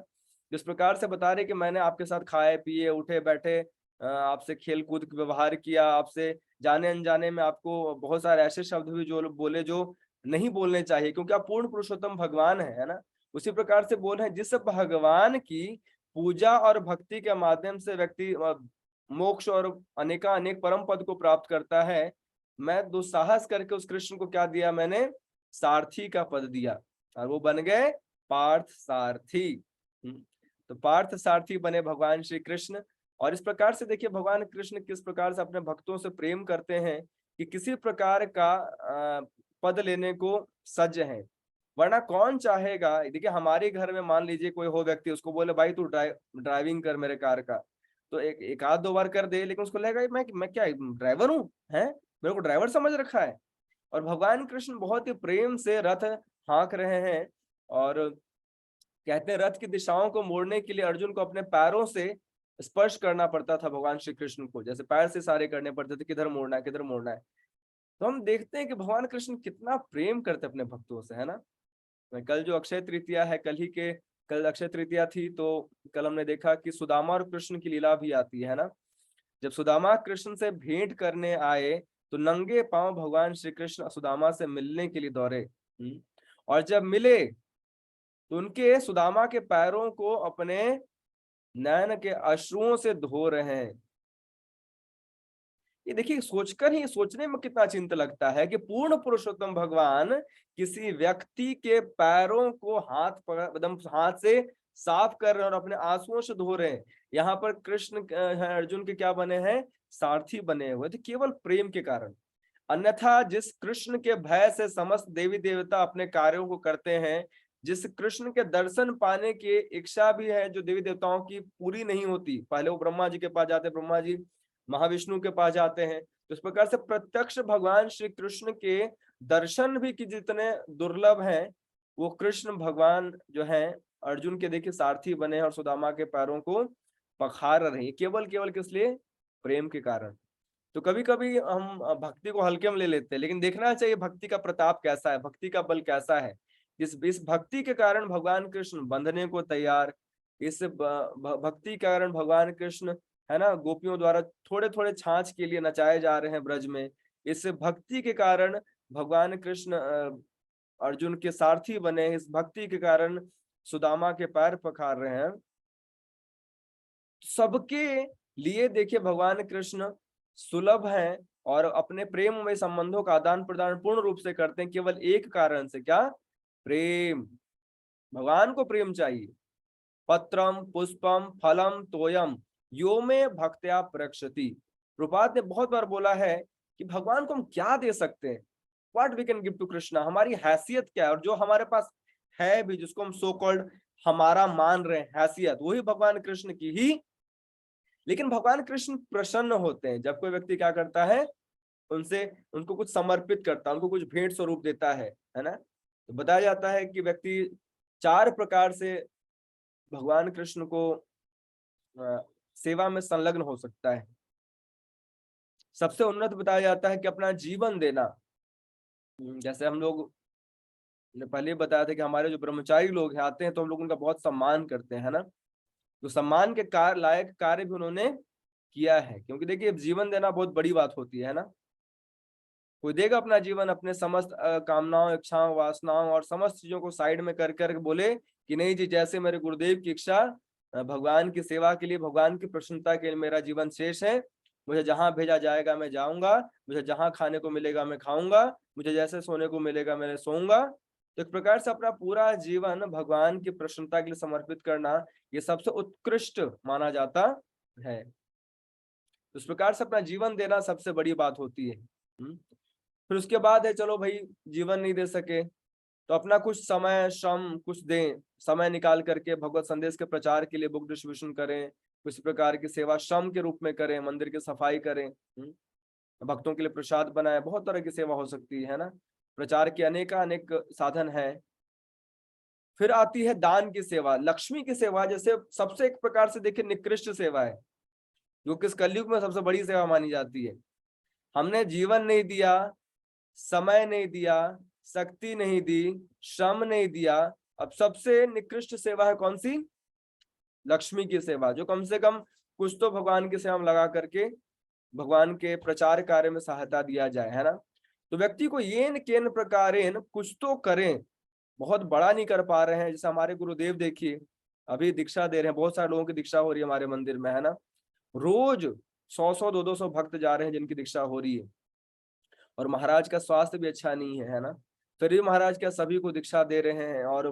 जिस प्रकार से बता रहे कि मैंने आपके साथ खाए पिए उठे बैठे आपसे खेल कूद व्यवहार किया, आपसे जाने अनजाने में आपको बहुत सारे ऐसे शब्द भी जो बोले जो नहीं बोलने चाहिए, क्योंकि आप पूर्ण पुरुषोत्तम भगवान है ना। उसी प्रकार से बोल रहे हैं जिस भगवान की पूजा और भक्ति के माध्यम से व्यक्ति मोक्ष और अनेक परम पद को प्राप्त करता है, मैं दुस्साहस करके उस कृष्ण को क्या दिया? मैंने सारथी का पद दिया और वो बन गए पार्थ सारथी। तो पार्थ सारथी बने भगवान श्री कृष्ण। और इस प्रकार से देखिए भगवान कृष्ण किस प्रकार से अपने भक्तों से प्रेम करते हैं कि किसी प्रकार का पद लेने को सज्ज है। वरना कौन चाहेगा? देखिए हमारे घर में मान लीजिए कोई हो व्यक्ति, उसको बोले भाई तू ड्राइविंग कर मेरे कार का, तो एक आध दो बार कर दे, लेकिन उसको लगेगा मैं क्या ड्राइवर हूँ, है मेरे को ड्राइवर समझ रखा है। और भगवान कृष्ण बहुत ही प्रेम से रथ हाँक रहे हैं और कहते हैं रथ की दिशाओं को मोड़ने के लिए अर्जुन को अपने पैरों से स्पर्श करना पड़ता था भगवान श्री कृष्ण को, जैसे पैर से सारे करने पड़ते थे किधर मोड़ना है किधर मोड़ना है। तो हम देखते हैं कि भगवान कृष्ण कितना प्रेम करते अपने भक्तों से, है ना। कल जो अक्षय तृतीया है, कल अक्षय तृतीया थी, तो कल हमने देखा कि सुदामा और कृष्ण की लीला भी आती है ना। जब सुदामा कृष्ण से भेंट करने आए तो नंगे पांव भगवान श्री कृष्ण सुदामा से मिलने के लिए दौड़े। और जब मिले तो उनके सुदामा के पैरों को अपने नयन के अश्रुओं से धो रहे हैं। ये देखिए सोचने में कितना चिंता लगता है कि पूर्ण पुरुषोत्तम भगवान किसी व्यक्ति के पैरों को हाथ से साफ कर रहे हैं और अपने आंसुओं से धो रहे हैं। यहाँ पर कृष्ण अर्जुन के क्या बने हैं, सारथी बने हुए थे, केवल प्रेम के कारण। अन्यथा जिस कृष्ण के भय से समस्त देवी देवता अपने कार्यों को करते हैं, जिस कृष्ण के दर्शन पाने की इच्छा भी है जो देवी देवताओं की पूरी नहीं होती, पहले वो ब्रह्मा जी के पास जाते हैं, ब्रह्मा जी महाविष्णु के पास जाते हैं। तो इस प्रकार से प्रत्यक्ष भगवान श्री कृष्ण के दर्शन भी कि जितने दुर्लभ हैं, वो कृष्ण भगवान जो है अर्जुन के देखिए सारथी बने हैं और सुदामा के पैरों को पखार रहे हैं, केवल केवल किस लिए, प्रेम के कारण। तो कभी कभी हम भक्ति को हल्के में ले लेते हैं, लेकिन देखना चाहिए भक्ति का प्रताप कैसा है, भक्ति का बल कैसा है। इस भक्ति के कारण भगवान कृष्ण बंधने को तैयार, इस भक्ति के कारण भगवान कृष्ण है ना गोपियों द्वारा थोड़े थोड़े छाछ के लिए नचाए जा रहे हैं ब्रज में। इस भक्ति के कारण भगवान कृष्ण अर्जुन के सारथी बने, इस भक्ति के कारण सुदामा के पैर पखार रहे हैं। सबके लिए देखिए भगवान कृष्ण सुलभ हैं और अपने प्रेम में संबंधों का आदान प्रदान पूर्ण रूप से करते हैं, केवल एक कारण से, क्या, प्रेम। भगवान को प्रेम चाहिए। पत्रम पुष्पम फलम तोयम यो में भक्त्या प्रक्षति। प्रभुपाद ने बहुत बार बोला है कि भगवान को हम क्या दे सकते हैं, what we can give to Krishna, हमारी हैसियत क्या है, और जो हमारे पास है भी, जिसको हम सो कॉल्ड हमारा मान रहे हैं हैसियत, वही भगवान कृष्ण की ही। लेकिन भगवान कृष्ण प्रसन्न होते हैं जब कोई व्यक्ति क्या करता है, उनसे उनको कुछ समर्पित करता है, उनको कुछ भेंट स्वरूप देता है ना। तो बताया जाता है कि व्यक्ति 4 प्रकार से भगवान कृष्ण को सेवा में संलग्न हो सकता है। सबसे उन्नत बताया जाता है कि अपना जीवन देना। जैसे हम लोग ने पहले बताया था कि हमारे जो ब्रह्मचारी लोग हैं आते हैं तो हम लोग उनका बहुत सम्मान करते हैं, है ना। तो सम्मान के लायक कार्य भी उन्होंने किया है, क्योंकि देखिए जीवन देना बहुत बड़ी बात होती है ना। कोई देगा अपना जीवन अपने समस्त कामनाओं, इच्छाओं, वासनाओं और समस्त चीजों को साइड में कर कर बोले कि नहीं जी, जैसे मेरे गुरुदेव की इच्छा, भगवान की सेवा के लिए, भगवान की प्रसन्नता के लिए मेरा जीवन शेष है, मुझे जहां भेजा जाएगा मैं जाऊंगा, मुझे जहां खाने को मिलेगा मैं खाऊंगा, मुझे जैसे सोने को मिलेगा मैं सोऊंगा। तो एक प्रकार से अपना पूरा जीवन भगवान की प्रसन्नता के लिए समर्पित करना, ये सबसे उत्कृष्ट माना जाता है। तो इस प्रकार से अपना जीवन देना सबसे बड़ी बात होती है। फिर उसके बाद है, चलो भाई जीवन नहीं दे सके तो अपना कुछ समय श्रम कुछ दें, समय निकाल करके भगवत संदेश के प्रचार के लिए बुक डिस्ट्रीब्यूशन करें, किसी प्रकार की सेवा श्रम के रूप में करें, मंदिर की सफाई करें, भक्तों के लिए प्रसाद बनाए, बहुत तरह की सेवा हो सकती है ना। प्रचार के अनेक साधन है। फिर आती है दान की सेवा, लक्ष्मी की सेवा, जैसे सबसे एक प्रकार से देखिए निकृष्ट सेवा है, जो कि इस कलयुग में सबसे बड़ी सेवा मानी जाती है। हमने जीवन नहीं दिया, समय नहीं दिया, शक्ति नहीं दी, श्रम नहीं दिया, अब सबसे निकृष्ट सेवा है कौन सी, लक्ष्मी की सेवा, जो कम से कम कुछ तो भगवान की सेवा में लगा करके भगवान के प्रचार कार्य में सहायता दिया जाए, है ना। तो व्यक्ति को येन केन प्रकारेण कुछ तो करें, बहुत बड़ा नहीं कर पा रहे हैं, जैसे हमारे गुरुदेव देखिए अभी दीक्षा दे रहे हैं, बहुत सारे लोगों की दीक्षा हो रही है हमारे मंदिर में, है ना। रोज 100-100 200 भक्त जा रहे हैं जिनकी दीक्षा हो रही है, और महाराज का स्वास्थ्य भी अच्छा नहीं है ना। फिर भी महाराज क्या सभी को दीक्षा दे रहे हैं, और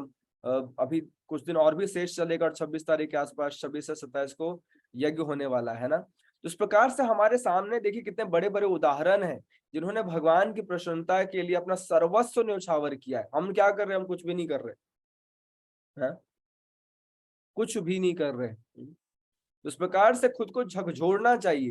अभी कुछ दिन और भी शेष चलेगा, और 26 तारीख के आसपास 26 से 27 को यज्ञ होने वाला है ना। तो इस प्रकार से हमारे सामने देखिए कितने बड़े बड़े उदाहरण हैं जिन्होंने भगवान की प्रसन्नता के लिए अपना सर्वस्व न्यौछावर किया है। हम क्या कर रहे हैं, हम कुछ भी नहीं कर रहे हैं, कुछ भी नहीं कर रहे। तो इस प्रकार से खुद को झकझोरना चाहिए,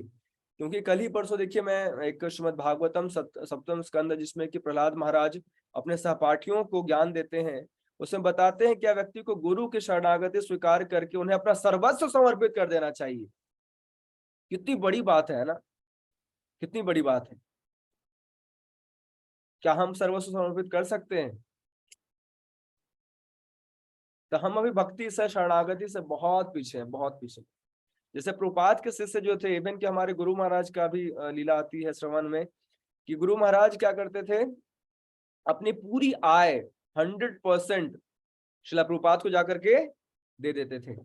क्योंकि कल ही परसों देखिए मैं एक श्रीमद् भागवतम सप्तम स्कंद, जिसमें कि प्रहलाद महाराज अपने सहपाठियों को ज्ञान देते हैं, उसमें बताते हैं क्या व्यक्ति को गुरु की शरणागति स्वीकार करके उन्हें अपना सर्वस्व समर्पित कर देना चाहिए। कितनी बड़ी बात है ना, कितनी बड़ी बात है। क्या हम सर्वस्व समर्पित कर सकते हैं? तो हम अभी भक्ति से, शरणागति से बहुत पीछे हैं, बहुत पीछे। जैसे प्रभुपाद के शिष्य जो थे, इवन कि हमारे गुरु महाराज का भी लीला आती है श्रवण में, कि गुरु महाराज क्या करते थे, अपनी पूरी आय 100% शिला प्रभुपाद को जाकर के दे देते थे,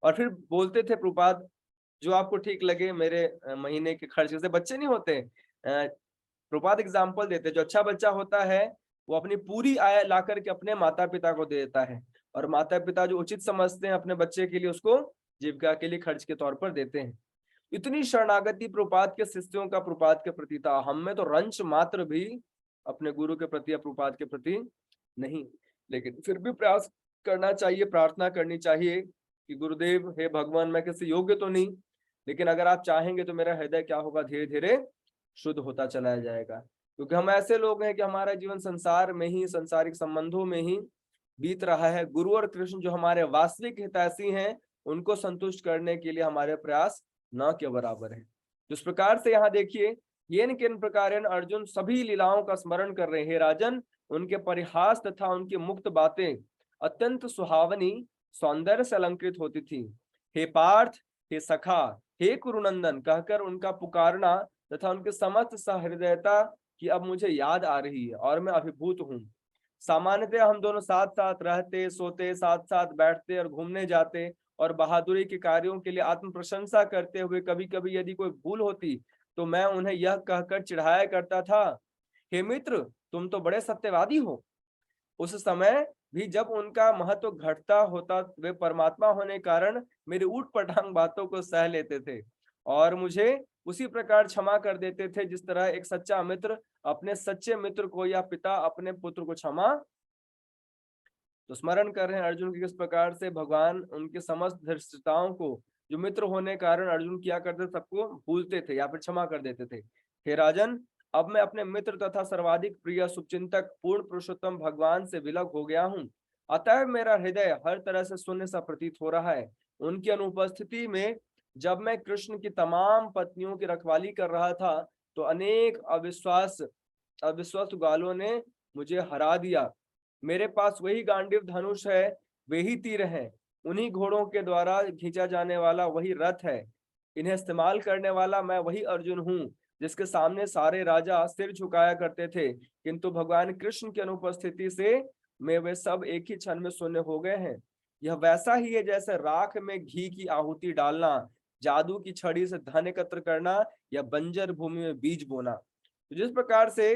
और फिर बोलते थे प्रभुपाद जो आपको ठीक लगे मेरे महीने के खर्च। जैसे बच्चे नहीं होते, प्रभुपाद एग्जाम्पल देते, जो अच्छा बच्चा होता है वो अपनी पूरी आय ला करके अपने माता पिता को दे देता है, और माता पिता जो उचित समझते हैं अपने बच्चे के लिए उसको जीविका के लिए खर्च के तौर पर देते हैं। इतनी शरणागति प्रभुपाद के शिष्यों का प्रभुपाद के प्रति था, हम में तो रंच मात्र भी अपने गुरु के प्रति या प्रभुपाद के प्रति नहीं, लेकिन फिर भी प्रयास करना चाहिए, प्रार्थना करनी चाहिए कि गुरुदेव हे भगवान, मैं किसी योग्य तो नहीं, लेकिन अगर आप चाहेंगे तो मेरा हृदय क्या होगा, धीरे धीरे शुद्ध होता चला जाएगा। क्योंकि हम ऐसे लोग हैं कि हमारा जीवन संसार में ही, सांसारिक संबंधों में ही बीत रहा है। गुरु और कृष्ण जो हमारे वास्तविक हितैषी हैं, उनको संतुष्ट करने के लिए हमारे प्रयास न के बराबर है। जिस प्रकार से यहाँ देखिए, येन किन प्रकार अर्जुन सभी लीलाओं का स्मरण कर रहे हैं। राजन, उनके परिहास तथा उनकी मुक्त बातें अत्यंत सुहावनी सौंदर्य से अलंकृत होती थी। हे पार्थ, हे सखा, हे कुरुनंदन कहकर उनका पुकारना तथा उनके समस्त सहृदयता की अब मुझे याद आ रही है और मैं अभिभूत हूँ। सामान्यतः हम दोनों साथ साथ रहते, सोते, साथ साथ बैठते और घूमने जाते और बहादुरी के कार्यों के लिए आत्म प्रशंसा करते हुए कभी कभी यदि कोई भूल होती तो मैं उन्हें यह कहकर चिढ़ाया करता था, हे मित्र, तुम तो बड़े सत्यवादी हो। उस समय भी जब उनका महत्व घटता होता, वे परमात्मा होने कारण मेरी ऊट पटांग बातों को सह लेते थे और मुझे उसी प्रकार क्षमा कर देते थे जिस तरह एक सच्चा मित्र अपने सच्चे मित्र को या पिता अपने पुत्र को क्षमा। तो स्मरण कर रहे हैं अर्जुन की किस प्रकार से भगवान उनके समस्त धृष्टताओं को, जो मित्र होने कारण अर्जुन किया करते, सबको भूलते थे या फिर क्षमा कर देते थे। हे राजन, अब मैं अपने मित्र तथा सर्वाधिक प्रिय शुभचिंतक पूर्ण पुरुषोत्तम भगवान से विलग हो गया हूँ, अतः मेरा हृदय हर तरह से शून्य सा प्रतीत हो रहा है। उनकी अनुपस्थिति में जब मैं कृष्ण की तमाम पत्नियों की रखवाली कर रहा था तो अनेक अविश्वस्त गालों ने मुझे हरा दिया। मेरे पास वही गांडीव धनुष है, वही तीर हैं, उन्हीं घोड़ों के द्वारा खींचा जाने वाला वही रथ है, इन्हें इस्तेमाल करने वाला मैं वही अर्जुन हूँ जिसके सामने सारे राजा सिर झुकाया करते थे, किंतु भगवान कृष्ण की अनुपस्थिति से वे सब एक ही क्षण में शून्य हो गए हैं। यह वैसा ही है जैसे राख में घी की आहुति डालना, जादू की छड़ी से धन एकत्र करना या बंजर भूमि में बीज बोना। तो जिस प्रकार से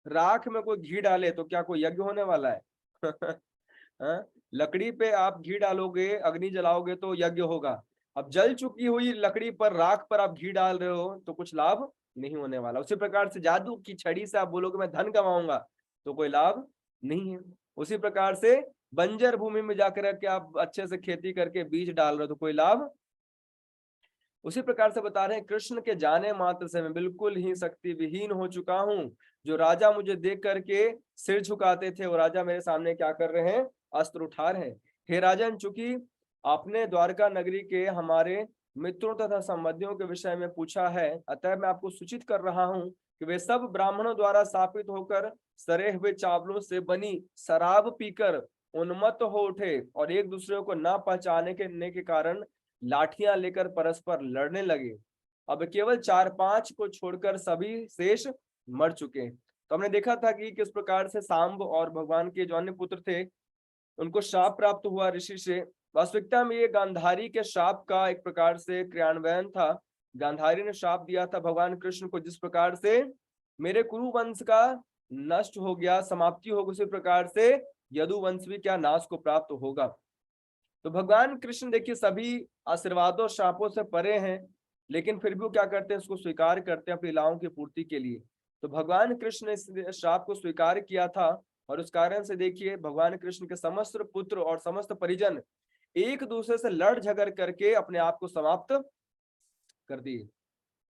राख में कोई घी डाले तो क्या कोई यज्ञ होने वाला है? हाँ? लकड़ी पे आप घी डालोगे, अग्नि जलाओगे तो यज्ञ होगा। अब जल चुकी हुई लकड़ी पर, राख पर आप घी डाल रहे हो तो कुछ लाभ नहीं होने वाला। उसी प्रकार से जादू की छड़ी से आप बोलोगे मैं धन कमाऊंगा तो कोई लाभ नहीं है। उसी प्रकार से बंजर भूमि में जाकर के आप अच्छे से खेती करके बीज डाल रहे हो तो कोई लाभ। उसी प्रकार से बता रहे हैं, कृष्ण के जाने मात्र से मैं बिल्कुल ही शक्ति विहीन हो चुका हूँ। जो राजा मुझे देख करके सिर झुकाते थे वो राजा मेरे सामने क्या कर रहे हैं, अस्त्र उठा रहे हैं। हे राजन, चूंकि आपने द्वारका नगरी के हमारे मित्रों तथा संबंधियों के विषय में पूछा है, अतः मैं आपको सूचित कर रहा हूँ कि वे सब ब्राह्मणों द्वारा स्थापित होकर सरे हुए चावलों से बनी शराब पीकर उन्मत्त हो उठे और एक दूसरे को न पहचाने के कारण लाठियां लेकर परस्पर लड़ने लगे। अब केवल 4-5 को छोड़कर सभी शेष मर चुके। तो हमने देखा था कि किस प्रकार से सांब और भगवान के जो अन्य पुत्र थे उनको शाप प्राप्त हुआ ऋषि से। वास्तविकता में ये गांधारी के शाप का एक प्रकार से क्रियान्वयन था। गांधारी ने शाप दिया था भगवान कृष्ण को, जिस प्रकार से मेरे कुरु वंश का नष्ट हो गया, समाप्ति होगी, उसी प्रकार से यदु वंश भी क्या नाश को प्राप्त होगा। तो भगवान कृष्ण देखिए सभी आशीर्वादों शापों से परे हैं, लेकिन फिर भी वो क्या करते हैं, उसको स्वीकार करते हैं अपनी लीलाओं की पूर्ति के लिए। तो भगवान कृष्ण ने इस शाप को स्वीकार किया था और उस कारण से देखिए भगवान कृष्ण के समस्त पुत्र और समस्त परिजन एक दूसरे से लड़ झगड़ करके अपने आप को समाप्त कर दिए।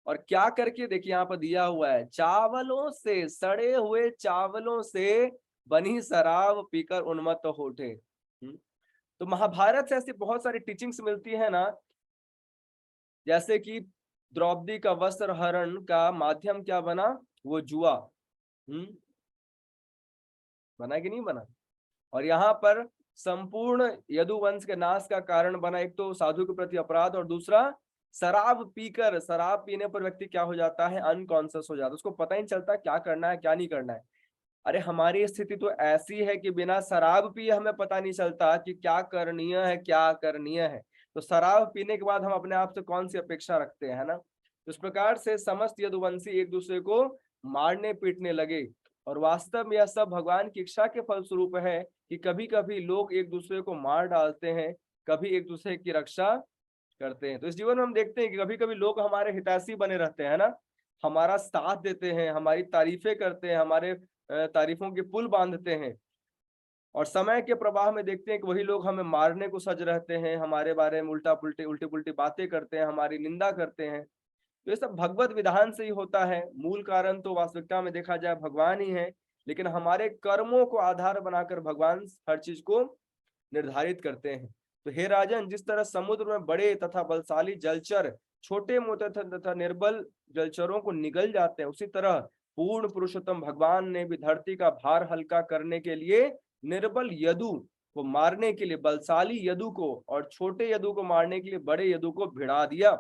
और क्या करके देखिए यहाँ पर दिया हुआ है, चावलों से, सड़े हुए चावलों से बनी शराब पीकर उन्मत्त हो उठे। तो महाभारत से ऐसी बहुत सारी टीचिंग्स मिलती है ना, जैसे कि द्रौपदी का वस्त्र हरण का माध्यम क्या बना, वो जुआ बना कि नहीं बना। और यहाँ पर संपूर्ण यदुवंश के नाश का कारण बना, एक तो साधु के प्रति अपराध और दूसरा शराब पीकर, शराब पीने पर व्यक्ति क्या हो जाता है, अनकॉन्शियस हो जाता है, उसको पता ही नहीं चलता क्या करना है क्या नहीं करना है। अरे हमारी स्थिति तो ऐसी है कि बिना शराब पिए हमें पता नहीं चलता कि क्या करणीय है क्या करणीय है, तो शराब पीने के बाद हम अपने आप से कौन सी अपेक्षा रखते हैं ना। इस प्रकार से समस्त यदुवंशी एक दूसरे को मारने पीटने लगे और वास्तव में यह सब भगवान की इच्छा के फलस्वरूप है कि कभी कभी लोग एक दूसरे को मार डालते हैं, कभी एक दूसरे की रक्षा करते हैं। तो इस जीवन में हम देखते हैं कि कभी कभी लोग हमारे हितैषी बने रहते हैं ना, हमारा साथ देते हैं, हमारी तारीफें करते हैं, हमारे तारीफों के पुल बांधते हैं, और समय के प्रवाह में देखते हैं कि वही लोग हमें मारने को सज रहते हैं, हमारे बारे में उल्टी पुल्टी बातें करते हैं, हमारी निंदा करते हैं। तो ये सब भगवत विधान से ही होता है। मूल कारण तो वास्तविकता में देखा जाए भगवान ही है, लेकिन हमारे कर्मों को आधार बनाकर भगवान हर चीज को निर्धारित करते हैं। तो हे राजन, जिस तरह समुद्र में बड़े तथा बलशाली जलचर छोटे मोटे तथा निर्बल जलचरों को निगल जाते हैं, उसी तरह पूर्ण पुरुषोत्तम भगवान ने भी धरती का भार हल्का करने के लिए निर्बल यदु को मारने के लिए बलशाली यदु को और छोटे यदु को मारने के लिए बड़े यदु को भिड़ा दिया।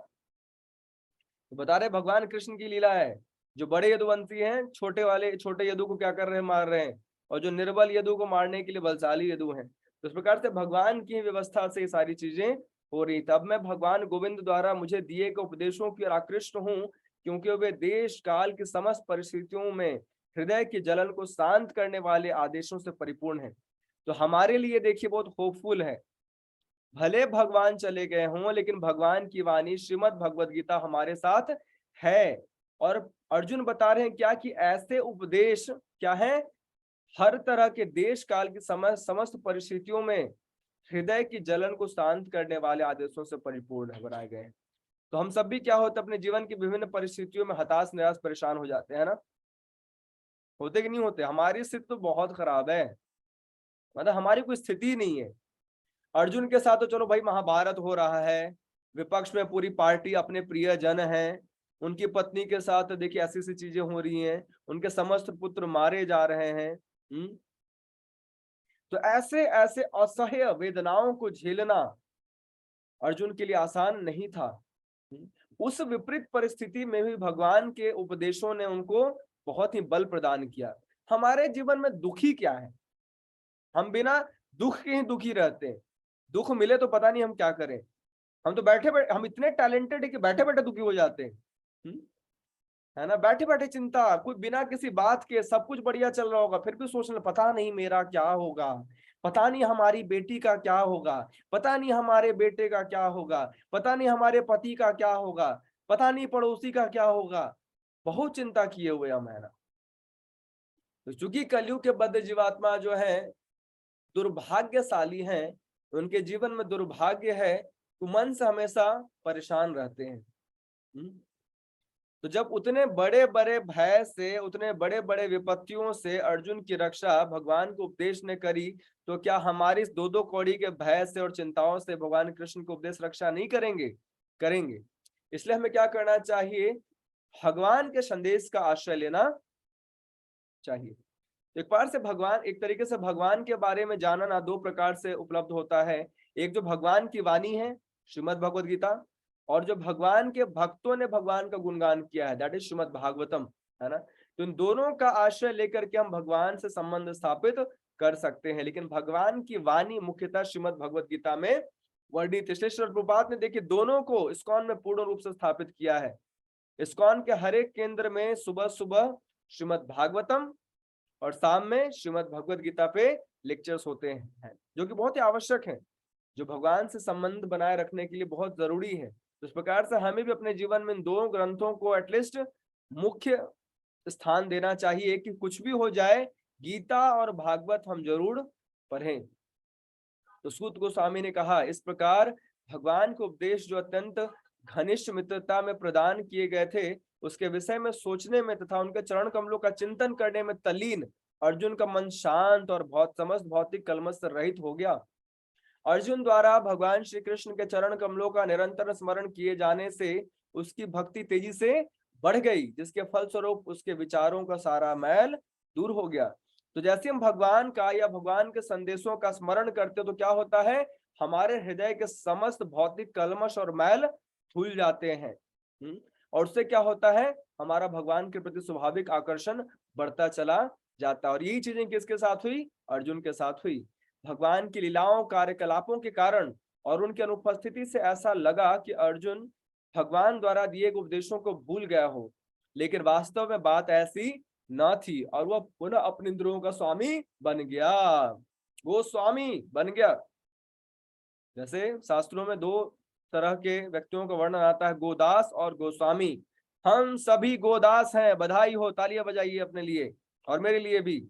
तो बता रहे भगवान कृष्ण की लीला है, जो बड़े यदुवंशी हैं छोटे यदु को क्या कर रहे हैं, मार रहे हैं, और जो निर्बल यदु को मारने के लिए बलशाली यदु हैं। तो इस प्रकार से भगवान की व्यवस्था से ये सारी चीजें हो रही। तब मैं भगवान गोविंद द्वारा मुझे दिए गए उपदेशों की ओर आकृष्ट हूँ, क्योंकि वे देश काल की समस्त परिस्थितियों में हृदय की जलन को शांत करने वाले आदेशों से परिपूर्ण है। तो हमारे लिए देखिए बहुत होपफुल है, भले भगवान चले गए हों लेकिन भगवान की वाणी श्रीमद् भगवद गीता हमारे साथ है। और अर्जुन बता रहे हैं क्या कि ऐसे उपदेश क्या है, हर तरह के देश काल की समस्त परिस्थितियों में हृदय की जलन को शांत करने वाले आदेशों से परिपूर्ण बनाए गए हैं। तो हम सब भी क्या होते अपने जीवन की विभिन्न परिस्थितियों में हताश निराश परेशान हो जाते हैं ना, होते कि नहीं होते? हमारी स्थिति तो बहुत खराब है, मतलब हमारी कोई स्थिति नहीं है। अर्जुन के साथ तो चलो भाई महाभारत हो रहा है, विपक्ष में पूरी पार्टी अपने प्रिय जन है, उनकी पत्नी के साथ देखिए ऐसी ऐसी चीजें हो रही हैं, उनके समस्त पुत्र मारे जा रहे हैं। तो ऐसे ऐसे असह्य वेदनाओं को झेलना अर्जुन के लिए आसान नहीं था। उस विपरीत परिस्थिति में भी भगवान के उपदेशों ने उनको बहुत ही बल प्रदान किया। हमारे जीवन में दुखी क्या है, हम बिना दुख के ही दुखी रहते हैं, दुख मिले तो पता नहीं हम क्या करें। हम तो हम इतने टैलेंटेड है कि बैठे बैठे दुखी हो जाते हैं, है ना, बैठे बैठे चिंता, कोई बिना किसी बात के सब कुछ बढ़िया चल रहा होगा फिर भी सोचना पता नहीं मेरा क्या होगा, पता नहीं हमारी बेटी का क्या होगा, पता नहीं हमारे बेटे का क्या होगा, पता नहीं हमारे पति का क्या होगा, पता नहीं पड़ोसी का क्या होगा, बहुत चिंता किए हुए हम, है ना। तो चूंकि कलयुग के बद्ध जीवात्मा जो है दुर्भाग्यशाली हैं, उनके जीवन में दुर्भाग्य है, तो मन से हमेशा परेशान रहते हैं। तो जब उतने बड़े बड़े भय से, उतने बड़े बड़े विपत्तियों से अर्जुन की रक्षा भगवान को उपदेश ने करी, तो क्या हमारी दो दो कौड़ी के भय से और चिंताओं से भगवान कृष्ण को उपदेश रक्षा नहीं करेंगे? करेंगे। इसलिए हमें क्या करना चाहिए, भगवान के संदेश का आश्रय लेना चाहिए। एक बार से भगवान, एक तरीके से भगवान के बारे में जानना दो प्रकार से उपलब्ध होता है। एक जो भगवान की वाणी है श्रीमद् भगवद गीता, और जो भगवान के भक्तों ने भगवान का गुणगान किया है दैट इज श्रीमद् भागवतम, है ना। तो इन दोनों का आश्रय लेकर के हम भगवान से संबंध स्थापित कर सकते हैं। लेकिन भगवान की वाणी मुख्यतः श्रीमद् भगवद गीता में वर्णित। इसलिए श्रील प्रभुपाद ने देखिए दोनों को इस्कॉन में पूर्ण रूप से स्थापित किया है। इस्कॉन के हर एक केंद्र में सुबह सुबह श्रीमद् भागवतम और शाम में श्रीमद् भगवद गीता पे लेक्चर्स होते हैं, जो कि बहुत ही आवश्यक है, जो भगवान से संबंध बनाए रखने के लिए बहुत जरूरी है। तो इस प्रकार से हमें भी अपने जीवन में इन दोनों ग्रंथों को एटलीस्ट मुख्य स्थान देना चाहिए कि कुछ भी हो जाए गीता और भागवत हम जरूर पढ़ें। तो सूत गोस्वामी ने कहा, इस प्रकार भगवान के उपदेश जो अत्यंत घनिष्ठ मित्रता में प्रदान किए गए थे, उसके विषय में सोचने में तथा उनके चरण कमलों का चिंतन करने में तल्लीन अर्जुन का मन शांत और बहुत समस्त भौतिक कलमश से रहित हो गया। अर्जुन द्वारा भगवान श्री कृष्ण के चरण कमलों का निरंतर स्मरण किए जाने से उसकी भक्ति तेजी से बढ़ गई, जिसके फलस्वरूप उसके विचारों का सारा मैल दूर हो गया। तो जैसे हम भगवान का या भगवान के संदेशों का स्मरण करते तो क्या होता है, हमारे हृदय के समस्त भौतिक कलमश और मैल धुल जाते हैं। और उससे क्या होता है, हमारा भगवान के प्रति स्वाभाविक आकर्षण बढ़ता चला जाता है। और यही चीजें किसके साथ हुई, अर्जुन के साथ हुई। भगवान की लीलाओं कार्यकलापों के कारण और उनकी अनुपस्थिति से ऐसा लगा कि अर्जुन भगवान द्वारा दिए गए उपदेशों को भूल गया हो, लेकिन वास्तव में बात ऐसी न थी और वह पुनः अपने इंद्रियों का स्वामी बन गया, वो स्वामी बन गया। जैसे शास्त्रों में दो तरह के व्यक्तियों का वर्णन आता है, गोदास और गोस्वामी। हम सभी गोदास हैं, बधाई हो, तालियां बजाइए अपने लिए और मेरे लिए भी।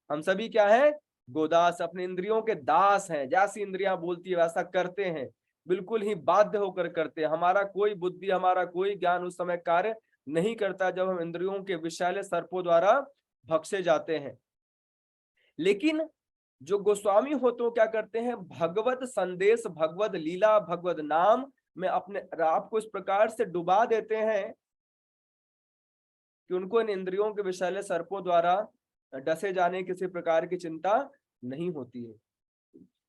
हम सभी क्या है? गोदास, अपने इंद्रियों के दास हैं। जैसी इंद्रियां बोलती है वैसा करते हैं, बिल्कुल ही बाध्य होकर करते हैं। हमारा कोई बुद्धि, हमारा कोई ज्ञान उस समय कार्य नहीं करता जब हम इंद्रियों के विषैले सर्पों द्वारा भक्षे जाते हैं। लेकिन जो गोस्वामी होते हो क्या करते हैं? भगवत संदेश, भगवत लीला, भगवत नाम में अपने आप को इस प्रकार से डुबा देते हैं कि उनको इन इंद्रियों के विषैले सर्पों द्वारा डसे जाने किसी प्रकार की चिंता नहीं होती है।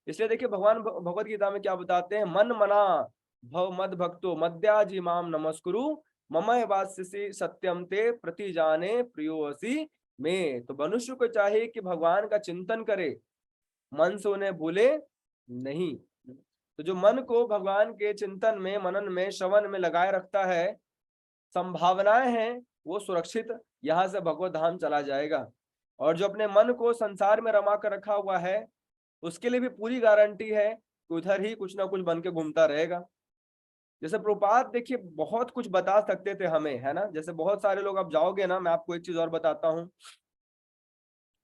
इसलिए देखिए भगवान भगवत गीता में क्या बताते हैं? मन मना भव मद भक्तो मद्याजी माम नमस्कुरु ममय वास्यसि सत्यम ते प्रति जाने प्रियोसी में। तो मनुष्य को चाहिए कि भगवान का चिंतन करे, मन से उन्हें भूले नहीं। तो जो मन को भगवान के चिंतन में, मनन में, श्रवण में लगाए रखता है, संभावनाएं हैं वो सुरक्षित यहाँ से भगवत धाम चला जाएगा। और जो अपने मन को संसार में रमा कर रखा हुआ है, उसके लिए भी पूरी गारंटी है कि उधर ही कुछ ना कुछ बन के घूमता रहेगा। जैसे प्रभुपाद देखिए बहुत कुछ बता सकते थे हमें, है ना। जैसे बहुत सारे लोग, आप जाओगे ना, मैं आपको एक चीज और बताता हूँ,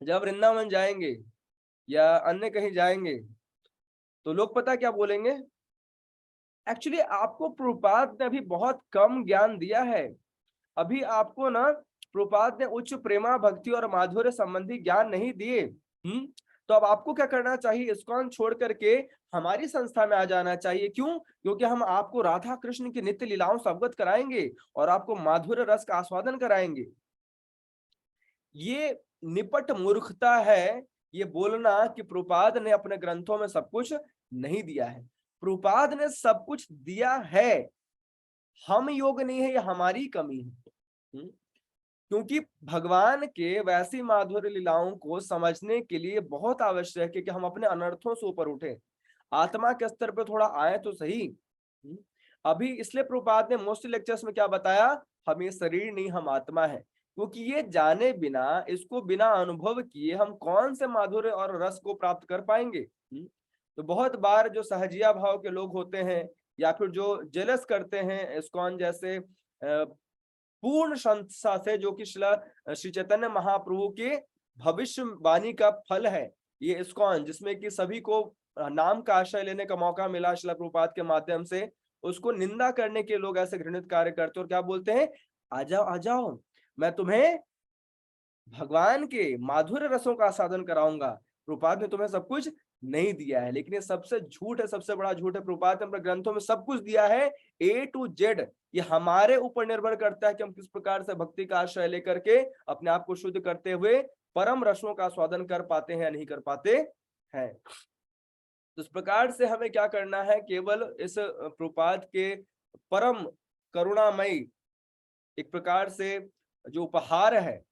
जब वृंदावन जाएंगे या अन्य कहीं जाएंगे तो लोग पता क्या बोलेंगे? एक्चुअली आपको प्रभुपाद ने अभी बहुत कम ज्ञान दिया है। अभी आपको ना प्रभुपाद ने उच्च प्रेमा, भक्ति और माधुर्य संबंधी ज्ञान नहीं दिए। तो अब आपको क्या करना चाहिए? इस्कॉन छोड़ करके हमारी संस्था में आ जाना चाहिए। क्यों? क्योंकि हम आपको राधा कृष्ण की नित्य लीलाओं से अवगत कराएंगे और आपको माधुर्य रस का आस्वादन कराएंगे। ये निपट मूर्खता है ये बोलना कि प्रभुपाद ने अपने ग्रंथों में सब कुछ नहीं दिया है। प्रभुपाद ने सब कुछ दिया है, हम योग नहीं है, ये हमारी कमी है। क्योंकि भगवान के वैसी माधुर्य लीलाओं को समझने के लिए बहुत आवश्यक है कि हम अपने अनर्थों से ऊपर उठे, आत्मा के स्तर पर थोड़ा आए तो सही। अभी इसलिए प्रभुपाद ने मोस्ट लेक्चर्स में क्या बताया? हम ये शरीर नहीं, हम आत्मा है। क्योंकि ये जाने बिना, इसको बिना अनुभव किए हम कौन से माधुर्य और रस को प्राप्त कर पाएंगे। तो बहुत बार जो सहजिया भाव के लोग होते हैं या फिर जो जेलस करते हैं इस्कॉन जैसे पूर्ण संस्था से, जो कि श्री चैतन्य महाप्रभु के भविष्यवाणी का फल है ये इस्कॉन, जिसमें कि सभी को नाम का आश्रय लेने का मौका मिला श्रील प्रभुपाद के माध्यम से, उसको निंदा करने के लोग ऐसे घृणित कार्य करते और क्या बोलते हैं? आ जाओ आ जाओ, मैं तुम्हें भगवान के माधुर्य रसों का आस्वादन कराऊंगा। प्रभुपाद ने तुम्हें सब कुछ नहीं दिया है। लेकिन ये सबसे झूठ है, सबसे बड़ा झूठ है। प्रभुपाद ने अपने ग्रंथों में सब कुछ दिया है A to Z। ये हमारे ऊपर निर्भर करता है कि हम किस प्रकार से भक्ति का आश्रय लेकर के अपने आप को शुद्ध करते हुए परम रसों का आस्वादन कर पाते हैं या नहीं कर पाते हैं। तो इस प्रकार से हमें क्या करना है? केवल इस प्रभुपाद के परम करुणामयी एक प्रकार से जो उपहार है,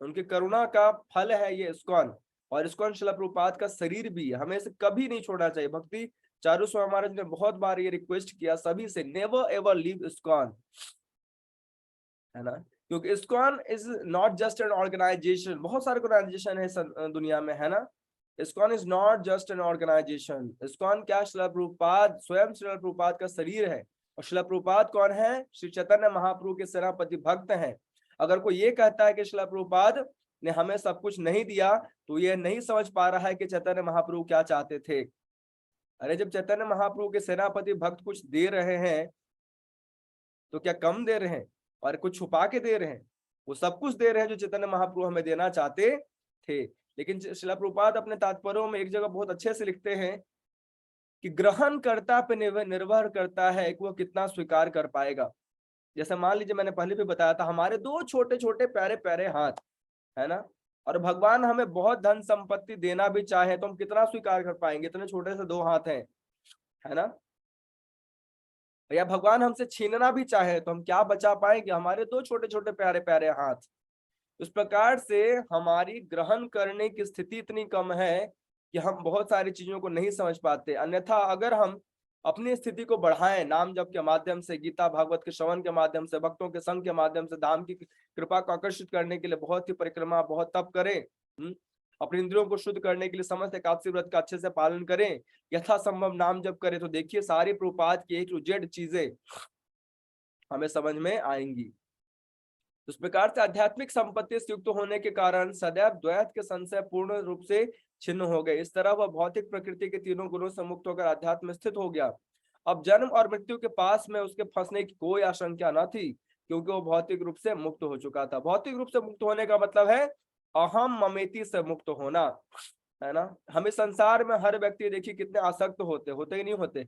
उनकी करुणा का फल है ये इस्कॉन। और इस्कॉन श्रील प्रभुपाद का शरीर भी है, हमें इसे कभी नहीं छोड़ना चाहिए। भक्ति चारू स्वामी महाराज ने बहुत बार ये रिक्वेस्ट किया सभी से, नेवर एवर लीव इस्कॉन, है ना। क्योंकि ISKCON is not just an organization. बहुत सारे ऑर्गेनाइजेशन है दुनिया में, है ना। ISKCON is not just an organization. ISKCON क्या? श्रील प्रभुपाद स्वयं श्रील प्रभुपाद का शरीर है। और श्रील प्रभुपाद कौन है? श्री चैतन्य महाप्रभु के सेनापति भक्त हैं। अगर कोई ये कहता है कि श्रील प्रभुपाद ने हमें सब कुछ नहीं दिया, तो ये नहीं समझ पा रहा है कि चैतन्य महाप्रभु क्या चाहते थे। अरे जब चैतन्य महाप्रभु के सेनापति भक्त कुछ दे रहे हैं तो क्या कम दे रहे हैं और कुछ छुपा के दे रहे हैं? वो सब कुछ दे रहे हैं जो चैतन्य महाप्रभु हमें देना चाहते थे। लेकिन श्रील प्रभुपाद अपने तात्पर्यों में एक जगह बहुत अच्छे से लिखते हैं कि ग्रहणकर्ता पे निर्भर करता है कि वो कितना स्वीकार कर पाएगा। जैसे मान लीजिए, मैंने पहले भी बताया था, हमारे दो छोटे छोटे प्यारे प्यारे हाथ, है ना। और भगवान हमें बहुत धन संपत्ति देना भी चाहे तो हम कितना स्वीकार कर पाएंगे? इतने छोटे से दो हाथ हैं, है ना। या भगवान हमसे छीनना भी चाहे तो हम क्या बचा पाएंगे? हमारे दो छोटे छोटे प्यारे प्यारे हाथ। इस प्रकार से हमारी ग्रहण करने की स्थिति इतनी कम है कि हम बहुत सारी चीजों को नहीं समझ पाते। अन्यथा अगर हम अपनी स्थिति को बढ़ाएं, नाम जप के माध्यम से, गीता भागवत के श्रवण के माध्यम से, भक्तों के संग के माध्यम से, धाम की कृपा को आकर्षित करने के लिए बहुत ही परिक्रमा, बहुत तप करें। अपने इंद्रियों को शुद्ध करने के लिए समस्त एकादशी व्रत का अच्छे से पालन करें, यथासंभव नाम जप करें। तो देखिए सारी प्रभुपाद की A to Z चीजें हमें समझ में आएंगी। इस प्रकार से आध्यात्मिक संपत्ति से युक्त होने के कारण सदैव द्वैत के संशय पूर्ण रूप से छिन्न हो गए। इस तरह वह भौतिक प्रकृति के तीनों गुणों से मुक्त होकर अध्यात्म में स्थित हो गया। अब जन्म और मृत्यु के पास में उसके फंसने की कोई आशंका न थी, क्योंकि वो भौतिक रूप से मुक्त हो चुका था। भौतिक रूप से मुक्त होने का मतलब है अहम ममेती से मुक्त होना, है ना। हमें संसार में हर व्यक्ति देखिए कितने आसक्त होते ही नहीं होते।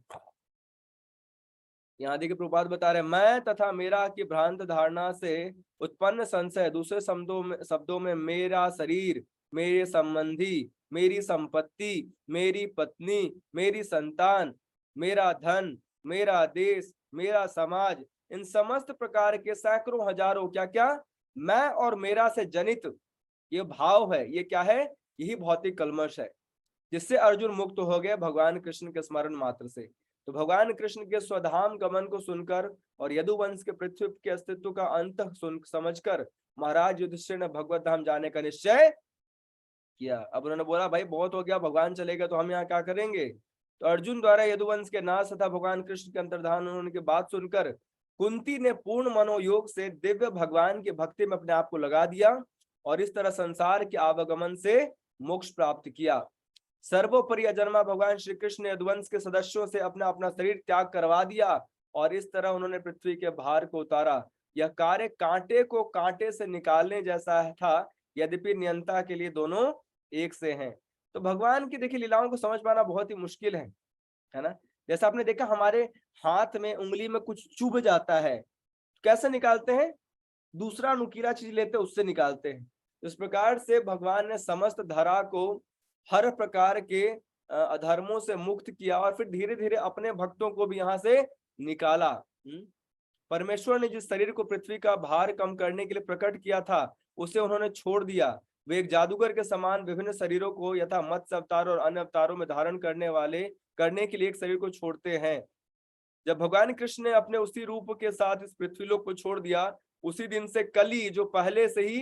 यहाँ देखिए प्रभुपाद बता रहे मैं तथा मेरा की भ्रांत धारणा से उत्पन्न संशय, दूसरे शब्दों में मेरा शरीर, मेरे संबंधी, मेरी संपत्ति, मेरी पत्नी, मेरी संतान, मेरा धन, मेरा देश, मेरा समाज, इन समस्त प्रकार के सैकड़ों हजारों क्या क्या मैं और मेरा से जनित ये भाव है। ये क्या है? यही भौतिक कल्मश है, जिससे अर्जुन मुक्त हो गए भगवान कृष्ण के स्मरण मात्र से। तो भगवान कृष्ण के स्वधाम गमन को सुनकर और यदुवंश के पृथ्वी के अस्तित्व का अंत समझकर महाराज युधिष्ठिर ने भगवत धाम जाने का निश्चय किया। अब उन्होंने बोला भाई बहुत हो गया, भगवान चले गए तो हम यहाँ क्या करेंगे। तो अर्जुन द्वारा यदुवंश के नाश तथा भगवान कृष्ण के अंतर्धान होने की बात सुनकर कुंती ने पूर्ण मनोयोग से दिव्य भगवान की भक्ति में अपने आप को लगा दिया और इस तरह संसार के आवागमन से मोक्ष प्राप्त किया। सर्वोपरि अजन्मा भगवान श्री कृष्ण ने यदुवंश के सदस्यों से अपना अपना शरीर त्याग करवा दिया और इस तरह उन्होंने पृथ्वी के भार को उतारा। यह कार्य कांटे को कांटे से निकालने जैसा था, यद्यपि नियंता के लिए दोनों एक से हैं। तो भगवान की देखिए लीलाओं को समझ पाना बहुत ही मुश्किल है ना। जैसा आपने देखा हमारे हाथ में उंगली में कुछ चुभ जाता है, कैसे निकालते हैं? दूसरा नुकीला चीज लेते उससे निकालते हैं। इस प्रकार से भगवान ने समस्त धरा को हर प्रकार के अधर्मों से मुक्त किया और फिर धीरे धीरे अपने भक्तों को भी यहाँ से निकाला। परमेश्वर ने जिस शरीर को पृथ्वी का भार कम करने के लिए प्रकट किया था उसे उन्होंने छोड़ दिया। वे एक जादूगर के समान विभिन्न शरीरों को यथा मत्स्य अवतार और अन्य अवतारों में धारण करने के लिए एक शरीर को छोड़ते हैं। जब भगवान कृष्ण ने अपने उसी रूप के साथ इस पृथ्वी लोक को छोड़ दिया, उसी दिन से कली जो पहले से ही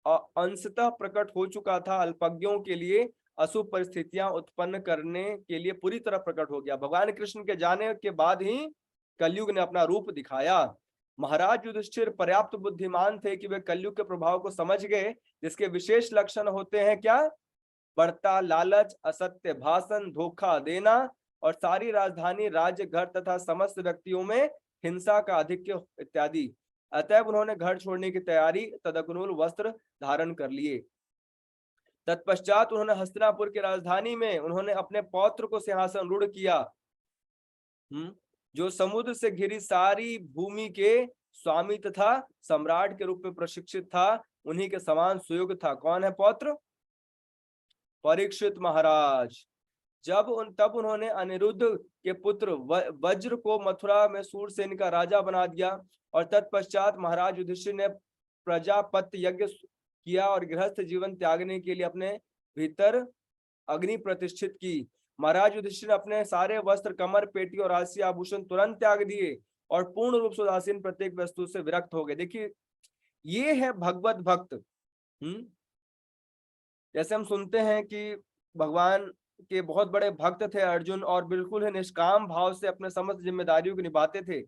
अंशतः प्रकट हो चुका था, अल्पज्ञों के लिए अशुभ परिस्थितियां उत्पन्न करने के लिए पूरी तरह प्रकट हो गया। भगवान कृष्ण के जाने के बाद ही कलयुग ने अपना रूप दिखाया। महाराज युधिष्ठिर पर्याप्त बुद्धिमान थे कि वे कलयुग के प्रभाव को समझ गए, जिसके विशेष लक्षण होते हैं क्या? बढ़ता लालच, असत्य भाषण, धोखा देना और सारी राजधानी, राज्य, घर तथा समस्त व्यक्तियों में हिंसा का आधिक्य इत्यादि। अतएव उन्होंने घर छोड़ने की तैयारी, तदनुकूल वस्त्र धारण कर लिए। तत्पश्चात उन्होंने हस्तिनापुर की राजधानी में उन्होंने अपने पौत्र को सिंहासन रूढ़ किया, जो समुद्र से घिरी सारी भूमि के स्वामी तथा सम्राट के रूप में प्रशिक्षित था, उन्हीं के समान सुयोग्य था। कौन है पौत्र? परीक्षित महाराज। तब उन्होंने अनिरुद्ध के पुत्र वज्र को मथुरा में सूरसेन का राजा बना दिया और तत्पश्चात महाराज युधिष्ठिर ने प्रजापत्य यज्ञ किया और गृहस्थ जीवन त्यागने के लिए अपने भीतर अग्नि प्रतिष्ठित की। महाराज युधिष्ठिर ने अपने सारे वस्त्र, कमर, पेटी और राशि आभूषण तुरंत त्याग दिए और पूर्ण रूप से उदासीन प्रत्येक वस्तु से विरक्त हो गए। देखिए ये है भगवत भक्त। जैसे हम सुनते हैं कि भगवान के बहुत बड़े भक्त थे अर्जुन और बिल्कुल ही निष्काम भाव से अपने समस्त जिम्मेदारियों को निभाते थे।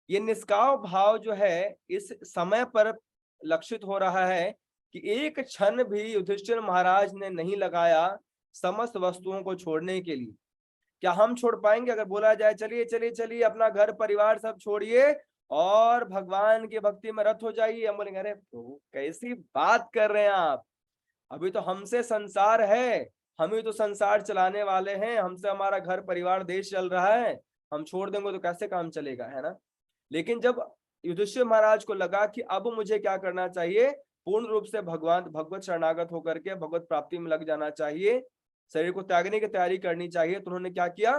ये निष्काम भाव जो है इस समय पर लक्षित हो रहा है कि एक क्षण भी युधिष्ठिर महाराज ने नहीं लगाया समस्त वस्तुओं को छोड़ने के लिए। क्या हम छोड़ पाएंगे? अगर बोला जाए चलिए चलिए चलिए अपना घर परिवार सब छोड़िए और भगवान की भक्ति में रत हो जाइए, हम बोलेंगे अरे तो कैसी बात कर रहे हैं आप, अभी तो हमसे संसार है, हम ही तो संसार चलाने वाले हैं, हमसे हमारा घर परिवार देश चल रहा है, हम छोड़ देंगे तो कैसे काम चलेगा, है ना। लेकिन जब युधिष्ठिर महाराज को लगा कि अब मुझे क्या करना चाहिए, पूर्ण रूप से भगवत शरणागत होकर के भगवत प्राप्ति में लग जाना चाहिए, शरीर को त्यागने की तैयारी करनी चाहिए, तो उन्होंने क्या किया?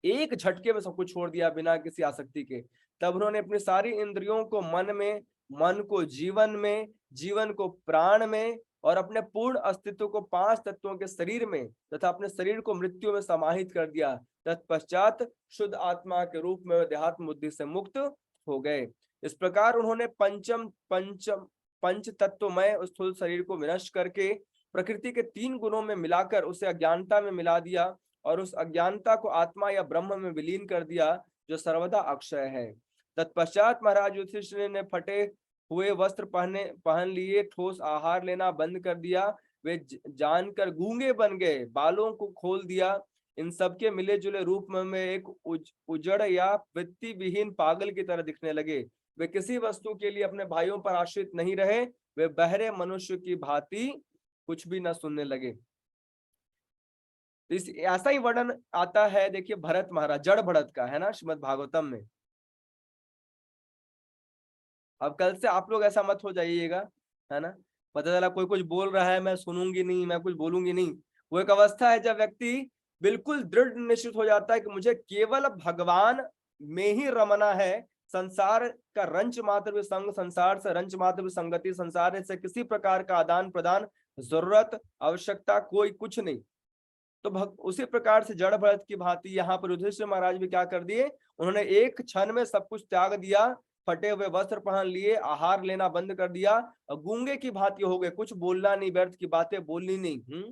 एक झटके में सब कुछ छोड़ दिया बिना किसी आसक्ति के। तब उन्होंने अपनी सारी इंद्रियों को मन में, मन को जीवन में, जीवन को प्राण में, और अपने पूर्ण अस्तित्व को 5 तत्वों के शरीर में तथा अपने शरीर को मृत्यु में समाहित कर दिया। तत्पश्चात शुद्ध आत्मा के रूप में देहात्म बुद्धि से मुक्त हो गए। इस प्रकार उन्होंने पंच तत्वमय स्थूल शरीर को विनष्ट करके प्रकृति के 3 गुणों में मिलाकर उसे अज्ञानता में मिला दिया और उस अज्ञानता को आत्मा या ब्रह्म में विलीन कर दिया, जो सर्वदा अक्षय है। तत्पश्चात महाराज युधिष्ठिर ने फटे हुए वस्त्र पहन लिए, ठोस आहार लेना बंद कर दिया, वे जानकर गूंगे बन गए, बालों को खोल दिया। इन सबके मिले जुले रूप में एक उजड़ या वृत्ति विहीन पागल की तरह दिखने लगे। वे किसी वस्तु के लिए अपने भाइयों पर आश्रित नहीं रहे, वे बहरे मनुष्य की भांति कुछ भी न सुनने लगे। इस ऐसा ही वर्णन आता है, देखिए भरत महाराज, जड़ भरत का है ना, श्रीमद् भागवतम में। अब कल से आप लोग ऐसा मत हो जाइएगा, है ना, पता चला कोई कुछ बोल रहा है, मैं सुनूंगी नहीं, मैं कुछ बोलूंगी नहीं। वो एक अवस्था है जब व्यक्ति बिल्कुल दृढ़ निश्चित हो जाता है कि मुझे केवल भगवान में ही रमना है, संसार का रंच मात्र भी संग, संसार से रंच मात्र भी संगति, संसार से किसी प्रकार का आदान प्रदान, जरूरत, आवश्यकता कोई कुछ नहीं। तो उसी प्रकार से जड़ भरत की भांति यहाँ पर युधिष्ठिर महाराज भी क्या कर दिए, उन्होंने एक क्षण में सब कुछ त्याग दिया, फटे हुए वस्त्र पहन लिए, आहार लेना बंद कर दिया और गूंगे की भांति हो गए, कुछ बोलना नहीं, व्यर्थ की बातें बोलनी नहीं।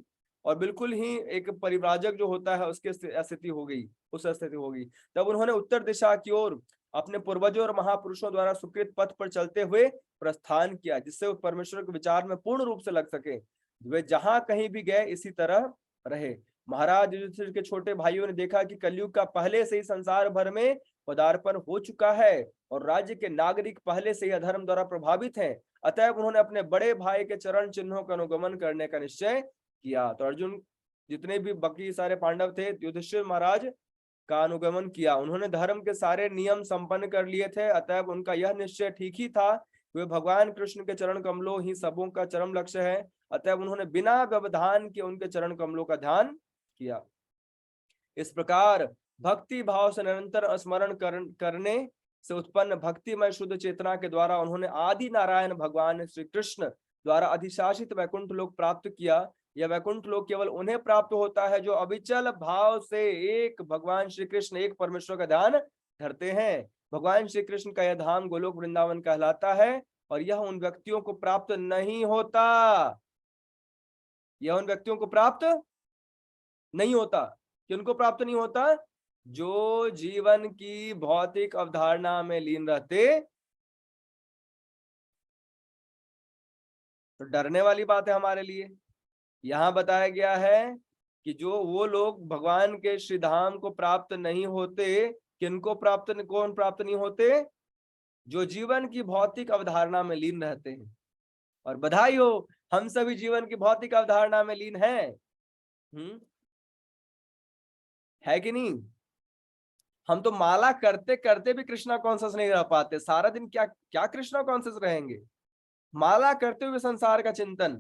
और बिल्कुल ही एक परिव्राजक जो होता है उसकी स्थिति हो गई, उस स्थिति हो गई। तब उन्होंने उत्तर दिशा की ओर अपने पूर्वजों और महापुरुषों द्वारा स्वीकृत पथ पर चलते हुए प्रस्थान किया, जिससे परमेश्वर के विचार में पूर्ण रूप से लग सके। वे जहां कहीं भी गए इसी तरह रहे। महाराज युधिष्ठिर के छोटे भाइयों ने देखा कि कलयुग का पहले से ही संसार भर में पदार्पण हो चुका है और राज्य के नागरिक पहले से ही अधर्म द्वारा प्रभावित हैं। अतः उन्होंने अपने बड़े भाई के चरण चिन्हों का अनुगमन करने का निश्चय किया। तो अर्जुन, जितने भी बाकी सारे पांडव थे, युधिष्ठिर महाराज का अनुगमन किया। उन्होंने धर्म के सारे नियम संपन्न कर लिए थे, अतः उनका यह निश्चय ठीक ही था, वे भगवान कृष्ण के चरण कमलों ही सबों का चरम लक्ष्य है। अतः उन्होंने बिना व्यवधान के उनके चरण कमलों का ध्यान किया। इस प्रकार भक्ति भाव से निरंतर स्मरण करने से उत्पन्न भक्तिमय शुद्ध चेतना के द्वारा उन्होंने आदि नारायण भगवान श्री कृष्ण द्वारा अधिशासित वैकुंठ लोक प्राप्त किया। यह वैकुंठ लोक केवल उन्हें प्राप्त होता है जो अविचल भाव से एक भगवान श्री कृष्ण, एक परमेश्वर का ध्यान धरते हैं। भगवान श्री कृष्ण का यह धाम गोलोक वृंदावन कहलाता है और यह उन व्यक्तियों को प्राप्त नहीं होता, यह उन व्यक्तियों को प्राप्त नहीं होता। किनको प्राप्त नहीं होता? जो जीवन की भौतिक अवधारणा में लीन रहते। तो डरने वाली बात है हमारे लिए। यहां बताया गया है कि जो वो लोग भगवान के श्री धाम को प्राप्त नहीं होते, किनको प्राप्त, कौन प्राप्त नहीं होते? जो जीवन की भौतिक अवधारणा में लीन रहते हैं। और बधाई हो, हम सभी जीवन की भौतिक अवधारणा में लीन हैं। है कि नहीं? हम तो माला करते करते भी कृष्णा कॉन्शियस नहीं रह पाते। सारा दिन क्या क्या कृष्णा कॉन्शियस रहेंगे? माला करते हुए संसार का चिंतन,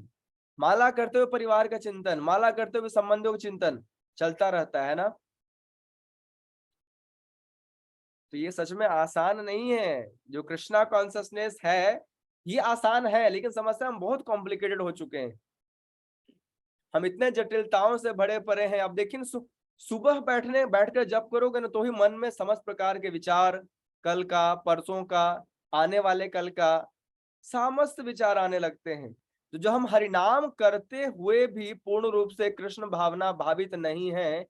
माला करते हुए परिवार का चिंतन, माला करते हुए संबंधों का चिंतन चलता रहता है ना। तो ये सच में आसान नहीं है। जो कृष्णा कॉन्शियसनेस है ये आसान है, लेकिन समस्या हम बहुत कॉम्प्लिकेटेड हो चुके हैं। हम इतने जटिलताओं से भरे पड़े हैं। अब देखिए, सुबह बैठकर जप करोगे ना तो ही मन में समस्त प्रकार के विचार, कल का, परसों का, आने वाले कल का समस्त विचार आने लगते हैं। तो जो हम हरिनाम करते हुए भी पूर्ण रूप से कृष्ण भावना भावित नहीं है,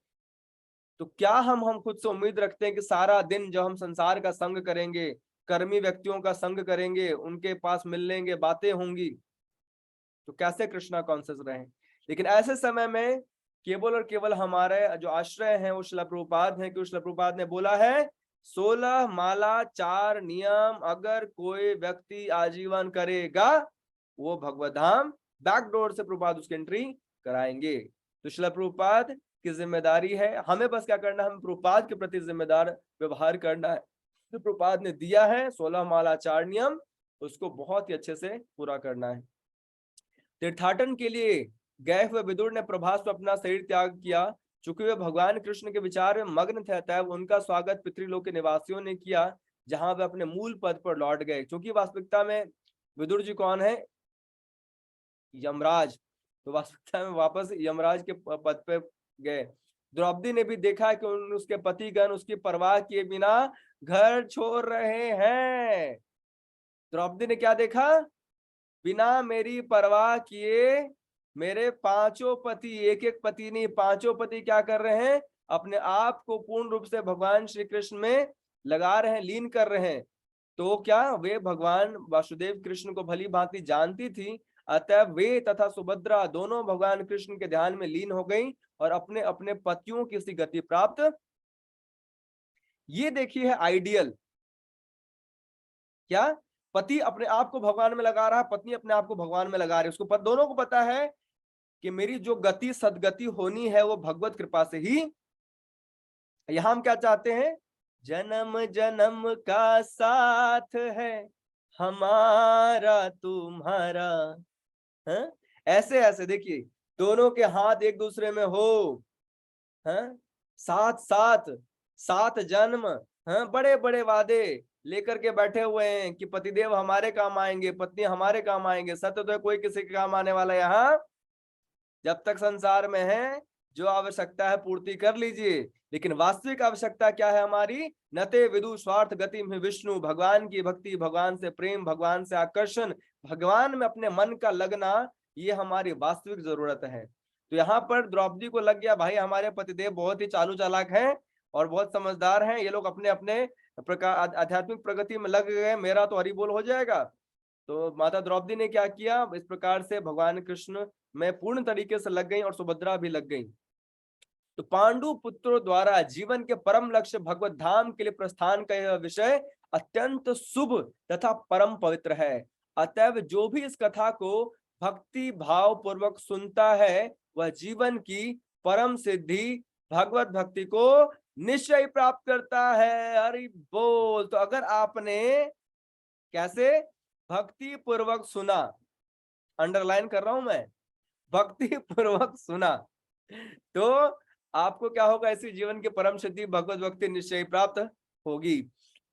तो क्या हम खुद से उम्मीद रखते हैं कि सारा दिन जो हम संसार का संग करेंगे, कर्मी व्यक्तियों का संग करेंगे, उनके पास मिल लेंगे, बातें होंगी, तो कैसे कृष्णा कॉन्शियस रहें? लेकिन ऐसे समय में केवल और केवल हमारे जो आश्रय हैं वो श्रील प्रभुपाद हैं, कि श्रील प्रभुपाद ने बोला है 16 माला 4 नियम अगर कोई व्यक्ति आजीवन करेगा वो भगवत धाम बैकडोर से प्रभुपाद उसकी एंट्री कराएंगे। तो श्रील प्रभुपाद की जिम्मेदारी है, हमें बस क्या करना है, हम प्रभुपाद के प्रति जिम्मेदार व्यवहार करना है। तो प्रभुपाद ने दिया है 16 माला 4 नियम, उसको बहुत ही अच्छे से पूरा करना है। तीर्थाटन के लिए गए हुए विदुर ने प्रभास में अपना शरीर त्याग किया। चूंकि वे भगवान कृष्ण के विचार में मग्न थे, तब उनका स्वागत पितृलोक के निवासियों ने किया, जहां वे अपने मूल पद पर लौट गए। क्योंकि वास्तविकता में विदुर जी कौन है? यमराज। तो वास्तविकता में वापस यमराज के पद पे गए। द्रौपदी ने भी देखा कि उसके पतिगण उसकी परवाह किए बिना घर छोड़ रहे हैं। द्रौपदी ने क्या देखा? बिना मेरी परवाह किए मेरे पांचों पति, एक एक पति नहीं, पांचों पति क्या कर रहे हैं? अपने आप को पूर्ण रूप से भगवान श्री कृष्ण में लगा रहे हैं, लीन कर रहे हैं। तो क्या वे भगवान वासुदेव कृष्ण को भली भांति जानती थी, अतः वे तथा सुभद्रा दोनों भगवान कृष्ण के ध्यान में लीन हो गई और अपने अपने पतियों की सी गति प्राप्त। ये देखिए है आइडियल। क्या? पति अपने आप को भगवान में लगा रहा है, पत्नी अपने आप को भगवान में लगा रही है। उसको दोनों को पता है कि मेरी जो गति सदगति होनी है वो भगवत कृपा से ही। यहां हम क्या चाहते हैं? जन्म जन्म का साथ है हमारा तुम्हारा। है? ऐसे ऐसे देखिए, दोनों के हाथ एक दूसरे में हो, है? साथ साथ, सात जन्म, है? बड़े बड़े वादे लेकर के बैठे हुए हैं कि पतिदेव हमारे काम आएंगे, पत्नी हमारे काम आएंगे। सत्य तो है, कोई किसी के काम आने वाला यहाँ जब तक संसार में है। जो आवश्यकता है पूर्ति कर लीजिए, लेकिन वास्तविक आवश्यकता क्या है हमारी? नते विदु स्वार्थ गति में विष्णु, भगवान की भक्ति, भगवान से प्रेम, भगवान से आकर्षण, भगवान में अपने मन का लगना, ये हमारी वास्तविक जरूरत है। तो यहाँ पर द्रौपदी को लग गया भाई हमारे पतिदेव बहुत ही चालू चालाक हैं और बहुत समझदार हैं, ये लोग अपने अपने प्रकार आध्यात्मिक प्रगति में लग गए, मेरा तो हरि बोल हो जाएगा। तो माता द्रौपदी ने क्या किया? इस प्रकार से भगवान कृष्ण में पूर्ण तरीके से लग गई और सुभद्रा भी लग गई। तो पांडु पुत्रों द्वारा जीवन के परम लक्ष्य भगवत धाम के लिए प्रस्थान का यह विषय अत्यंत शुभ तथा परम पवित्र है। अतएव जो भी इस कथा को भक्ति भाव पूर्वक सुनता है वह जीवन की परम सिद्धि भगवत भक्ति को निश्चय प्राप्त करता है। हरि बोल। तो अगर आपने कैसे भक्ति पूर्वक सुना, अंडरलाइन कर रहा हूं मैं, भक्ति पूर्वक सुना, तो आपको क्या होगा? ऐसी जीवन के परम सिद्धि भगवत भक्ति निश्चय प्राप्त होगी।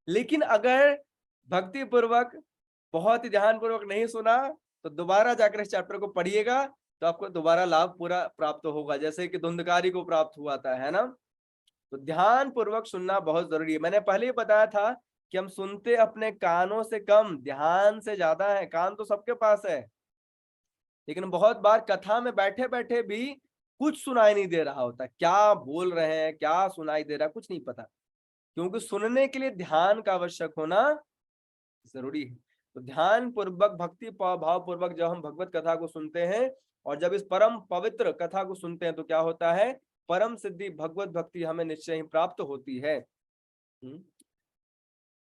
लेकिन अगर भक्ति पूर्वक बहुत ही ध्यान पूर्वक नहीं सुना तो दोबारा जाकर इस चैप्टर को पढ़िएगा तो आपको दोबारा लाभ पूरा प्राप्त होगा, जैसे कि धुंधकारी को प्राप्त हुआ था, है ना। तो ध्यान पूर्वक सुनना बहुत जरूरी है। मैंने पहले ही बताया था कि हम सुनते अपने कानों से कम, ध्यान से ज्यादा है। कान तो सबके पास है, लेकिन बहुत बार कथा में बैठे बैठे भी कुछ सुनाई नहीं दे रहा होता। क्या बोल रहे हैं, क्या सुनाई दे रहा है, कुछ नहीं पता, क्योंकि सुनने के लिए ध्यान का आवश्यक होना जरूरी है। तो ध्यान पूर्वक भक्ति भाव पूर्वक जब हम भगवत कथा को सुनते हैं और जब इस परम पवित्र कथा को सुनते हैं तो क्या होता है? परम सिद्धि भगवत भक्ति हमें निश्चय ही प्राप्त होती है।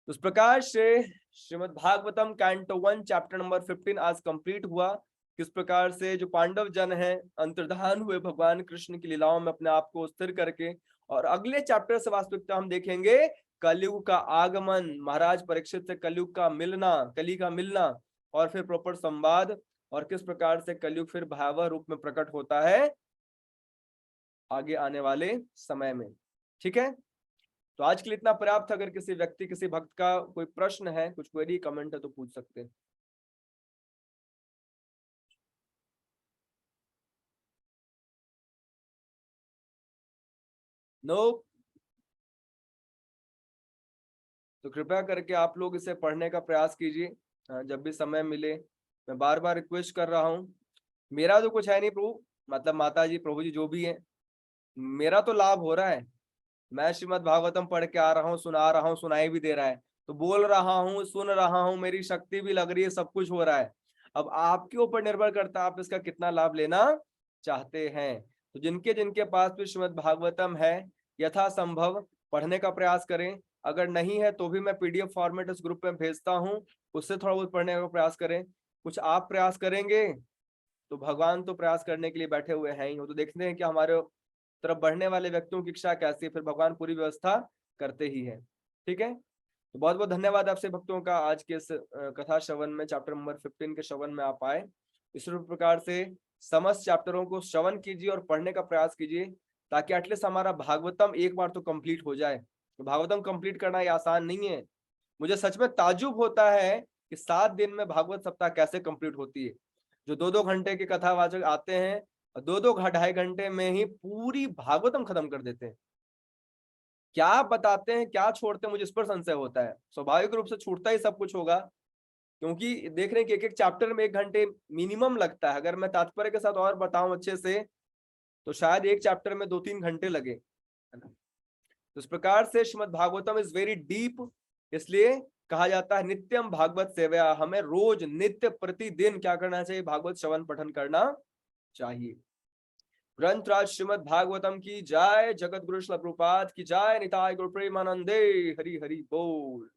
उस प्रकार से Shrimad Bhagavatam canto 1 chapter number 15 आज कंप्लीट हुआ। किस प्रकार से जो पांडव जन हैं अंतर्धान हुए भगवान कृष्ण की लीलाओं में अपने आप को स्थिर करके। और अगले चैप्टर से वास्तविकता हम देखेंगे कलयुग का आगमन, महाराज परीक्षित से कलयुग का मिलना, कली का मिलना, और फिर प्रॉपर संवाद, और किस प्रकार से कलयुग फिर भयावह रूप में प्रकट होता है आगे आने वाले समय में। ठीक है, तो आज के लिए इतना पर्याप्त। अगर किसी व्यक्ति, किसी भक्त का कोई प्रश्न है, कुछ क्वेरी कमेंट है तो पूछ सकते हैं। नो? तो कृपया करके आप लोग इसे पढ़ने का प्रयास कीजिए जब भी समय मिले। मैं बार बार रिक्वेस्ट कर रहा हूँ, मेरा तो कुछ है नहीं प्रभु, मतलब माता जी प्रभु जी जो भी है, मेरा तो लाभ हो रहा है। मैं श्रीमद् भागवतम पढ़ के आ रहा हूँ, सुना रहा हूँ, सुनाई भी दे रहा है, तो बोल रहा हूँ, सुन रहा हूँ, मेरी शक्ति भी लग रही है, सब कुछ हो रहा है। अब आपके ऊपर निर्भर करता है आप इसका कितना लाभ लेना चाहते हैं। तो जिनके जिनके पास भी श्रीमद् भागवतम है यथासंभव पढ़ने का प्रयास करें। अगर नहीं है तो भी मैं पीडीएफ फॉर्मेट इस ग्रुप में भेजता हूँ, उससे थोड़ा बहुत पढ़ने का प्रयास करें। कुछ आप प्रयास करेंगे तो भगवान तो प्रयास करने के लिए बैठे हुए हैं ही। वो तो देखते हैं कि हमारे तरफ बढ़ने वाले व्यक्तियों की इच्छा कैसी है, फिर भगवान पूरी व्यवस्था करते ही है। ठीक है, तो बहुत बहुत धन्यवाद आपसे भक्तों का आज के इस कथा श्रवण में, चैप्टर नंबर 15 के श्रवण में आप आए। इस प्रकार से समस्त चैप्टरों को श्रवण कीजिए और पढ़ने का प्रयास कीजिए, ताकि एटलीस्ट हमारा भागवतम एक बार तो कंप्लीट हो जाए। तो भागवतम कंप्लीट करना ये आसान नहीं है। मुझे सच में ताजुब होता है कि 7 दिन में भागवत सप्ताह कैसे कंप्लीट होती है। जो 2-2 घंटे के कथावाचक आते हैं और 2-2 ढाई घंटे में ही पूरी भागवतम खत्म कर देते हैं। क्या बताते हैं, क्या छोड़ते हैं, मुझे इस पर संशय होता है। स्वाभाविक रूप से छूटता ही सब कुछ होगा, क्योंकि देख रहे हैं कि एक-एक चैप्टर में 1 घंटे मिनिमम लगता है। अगर मैं तात्पर्य के साथ और बताऊं अच्छे से, तो शायद एक चैप्टर में 2-3 घंटे लगे, है ना। तो इस प्रकार से Shrimad Bhagavatam is very deep, इसलिए कहा जाता है नित्यम भागवत सेवया। हमें रोज नित्य प्रतिदिन क्या करना चाहिए? भागवत श्रवण पठन करना चाहिए। ग्रंथराज श्रीमद् भागवतम की जय, जगत गुरु श्रील प्रभुपाद की जय, निताय गुरु प्रेमानंदे, हरि हरि बोल।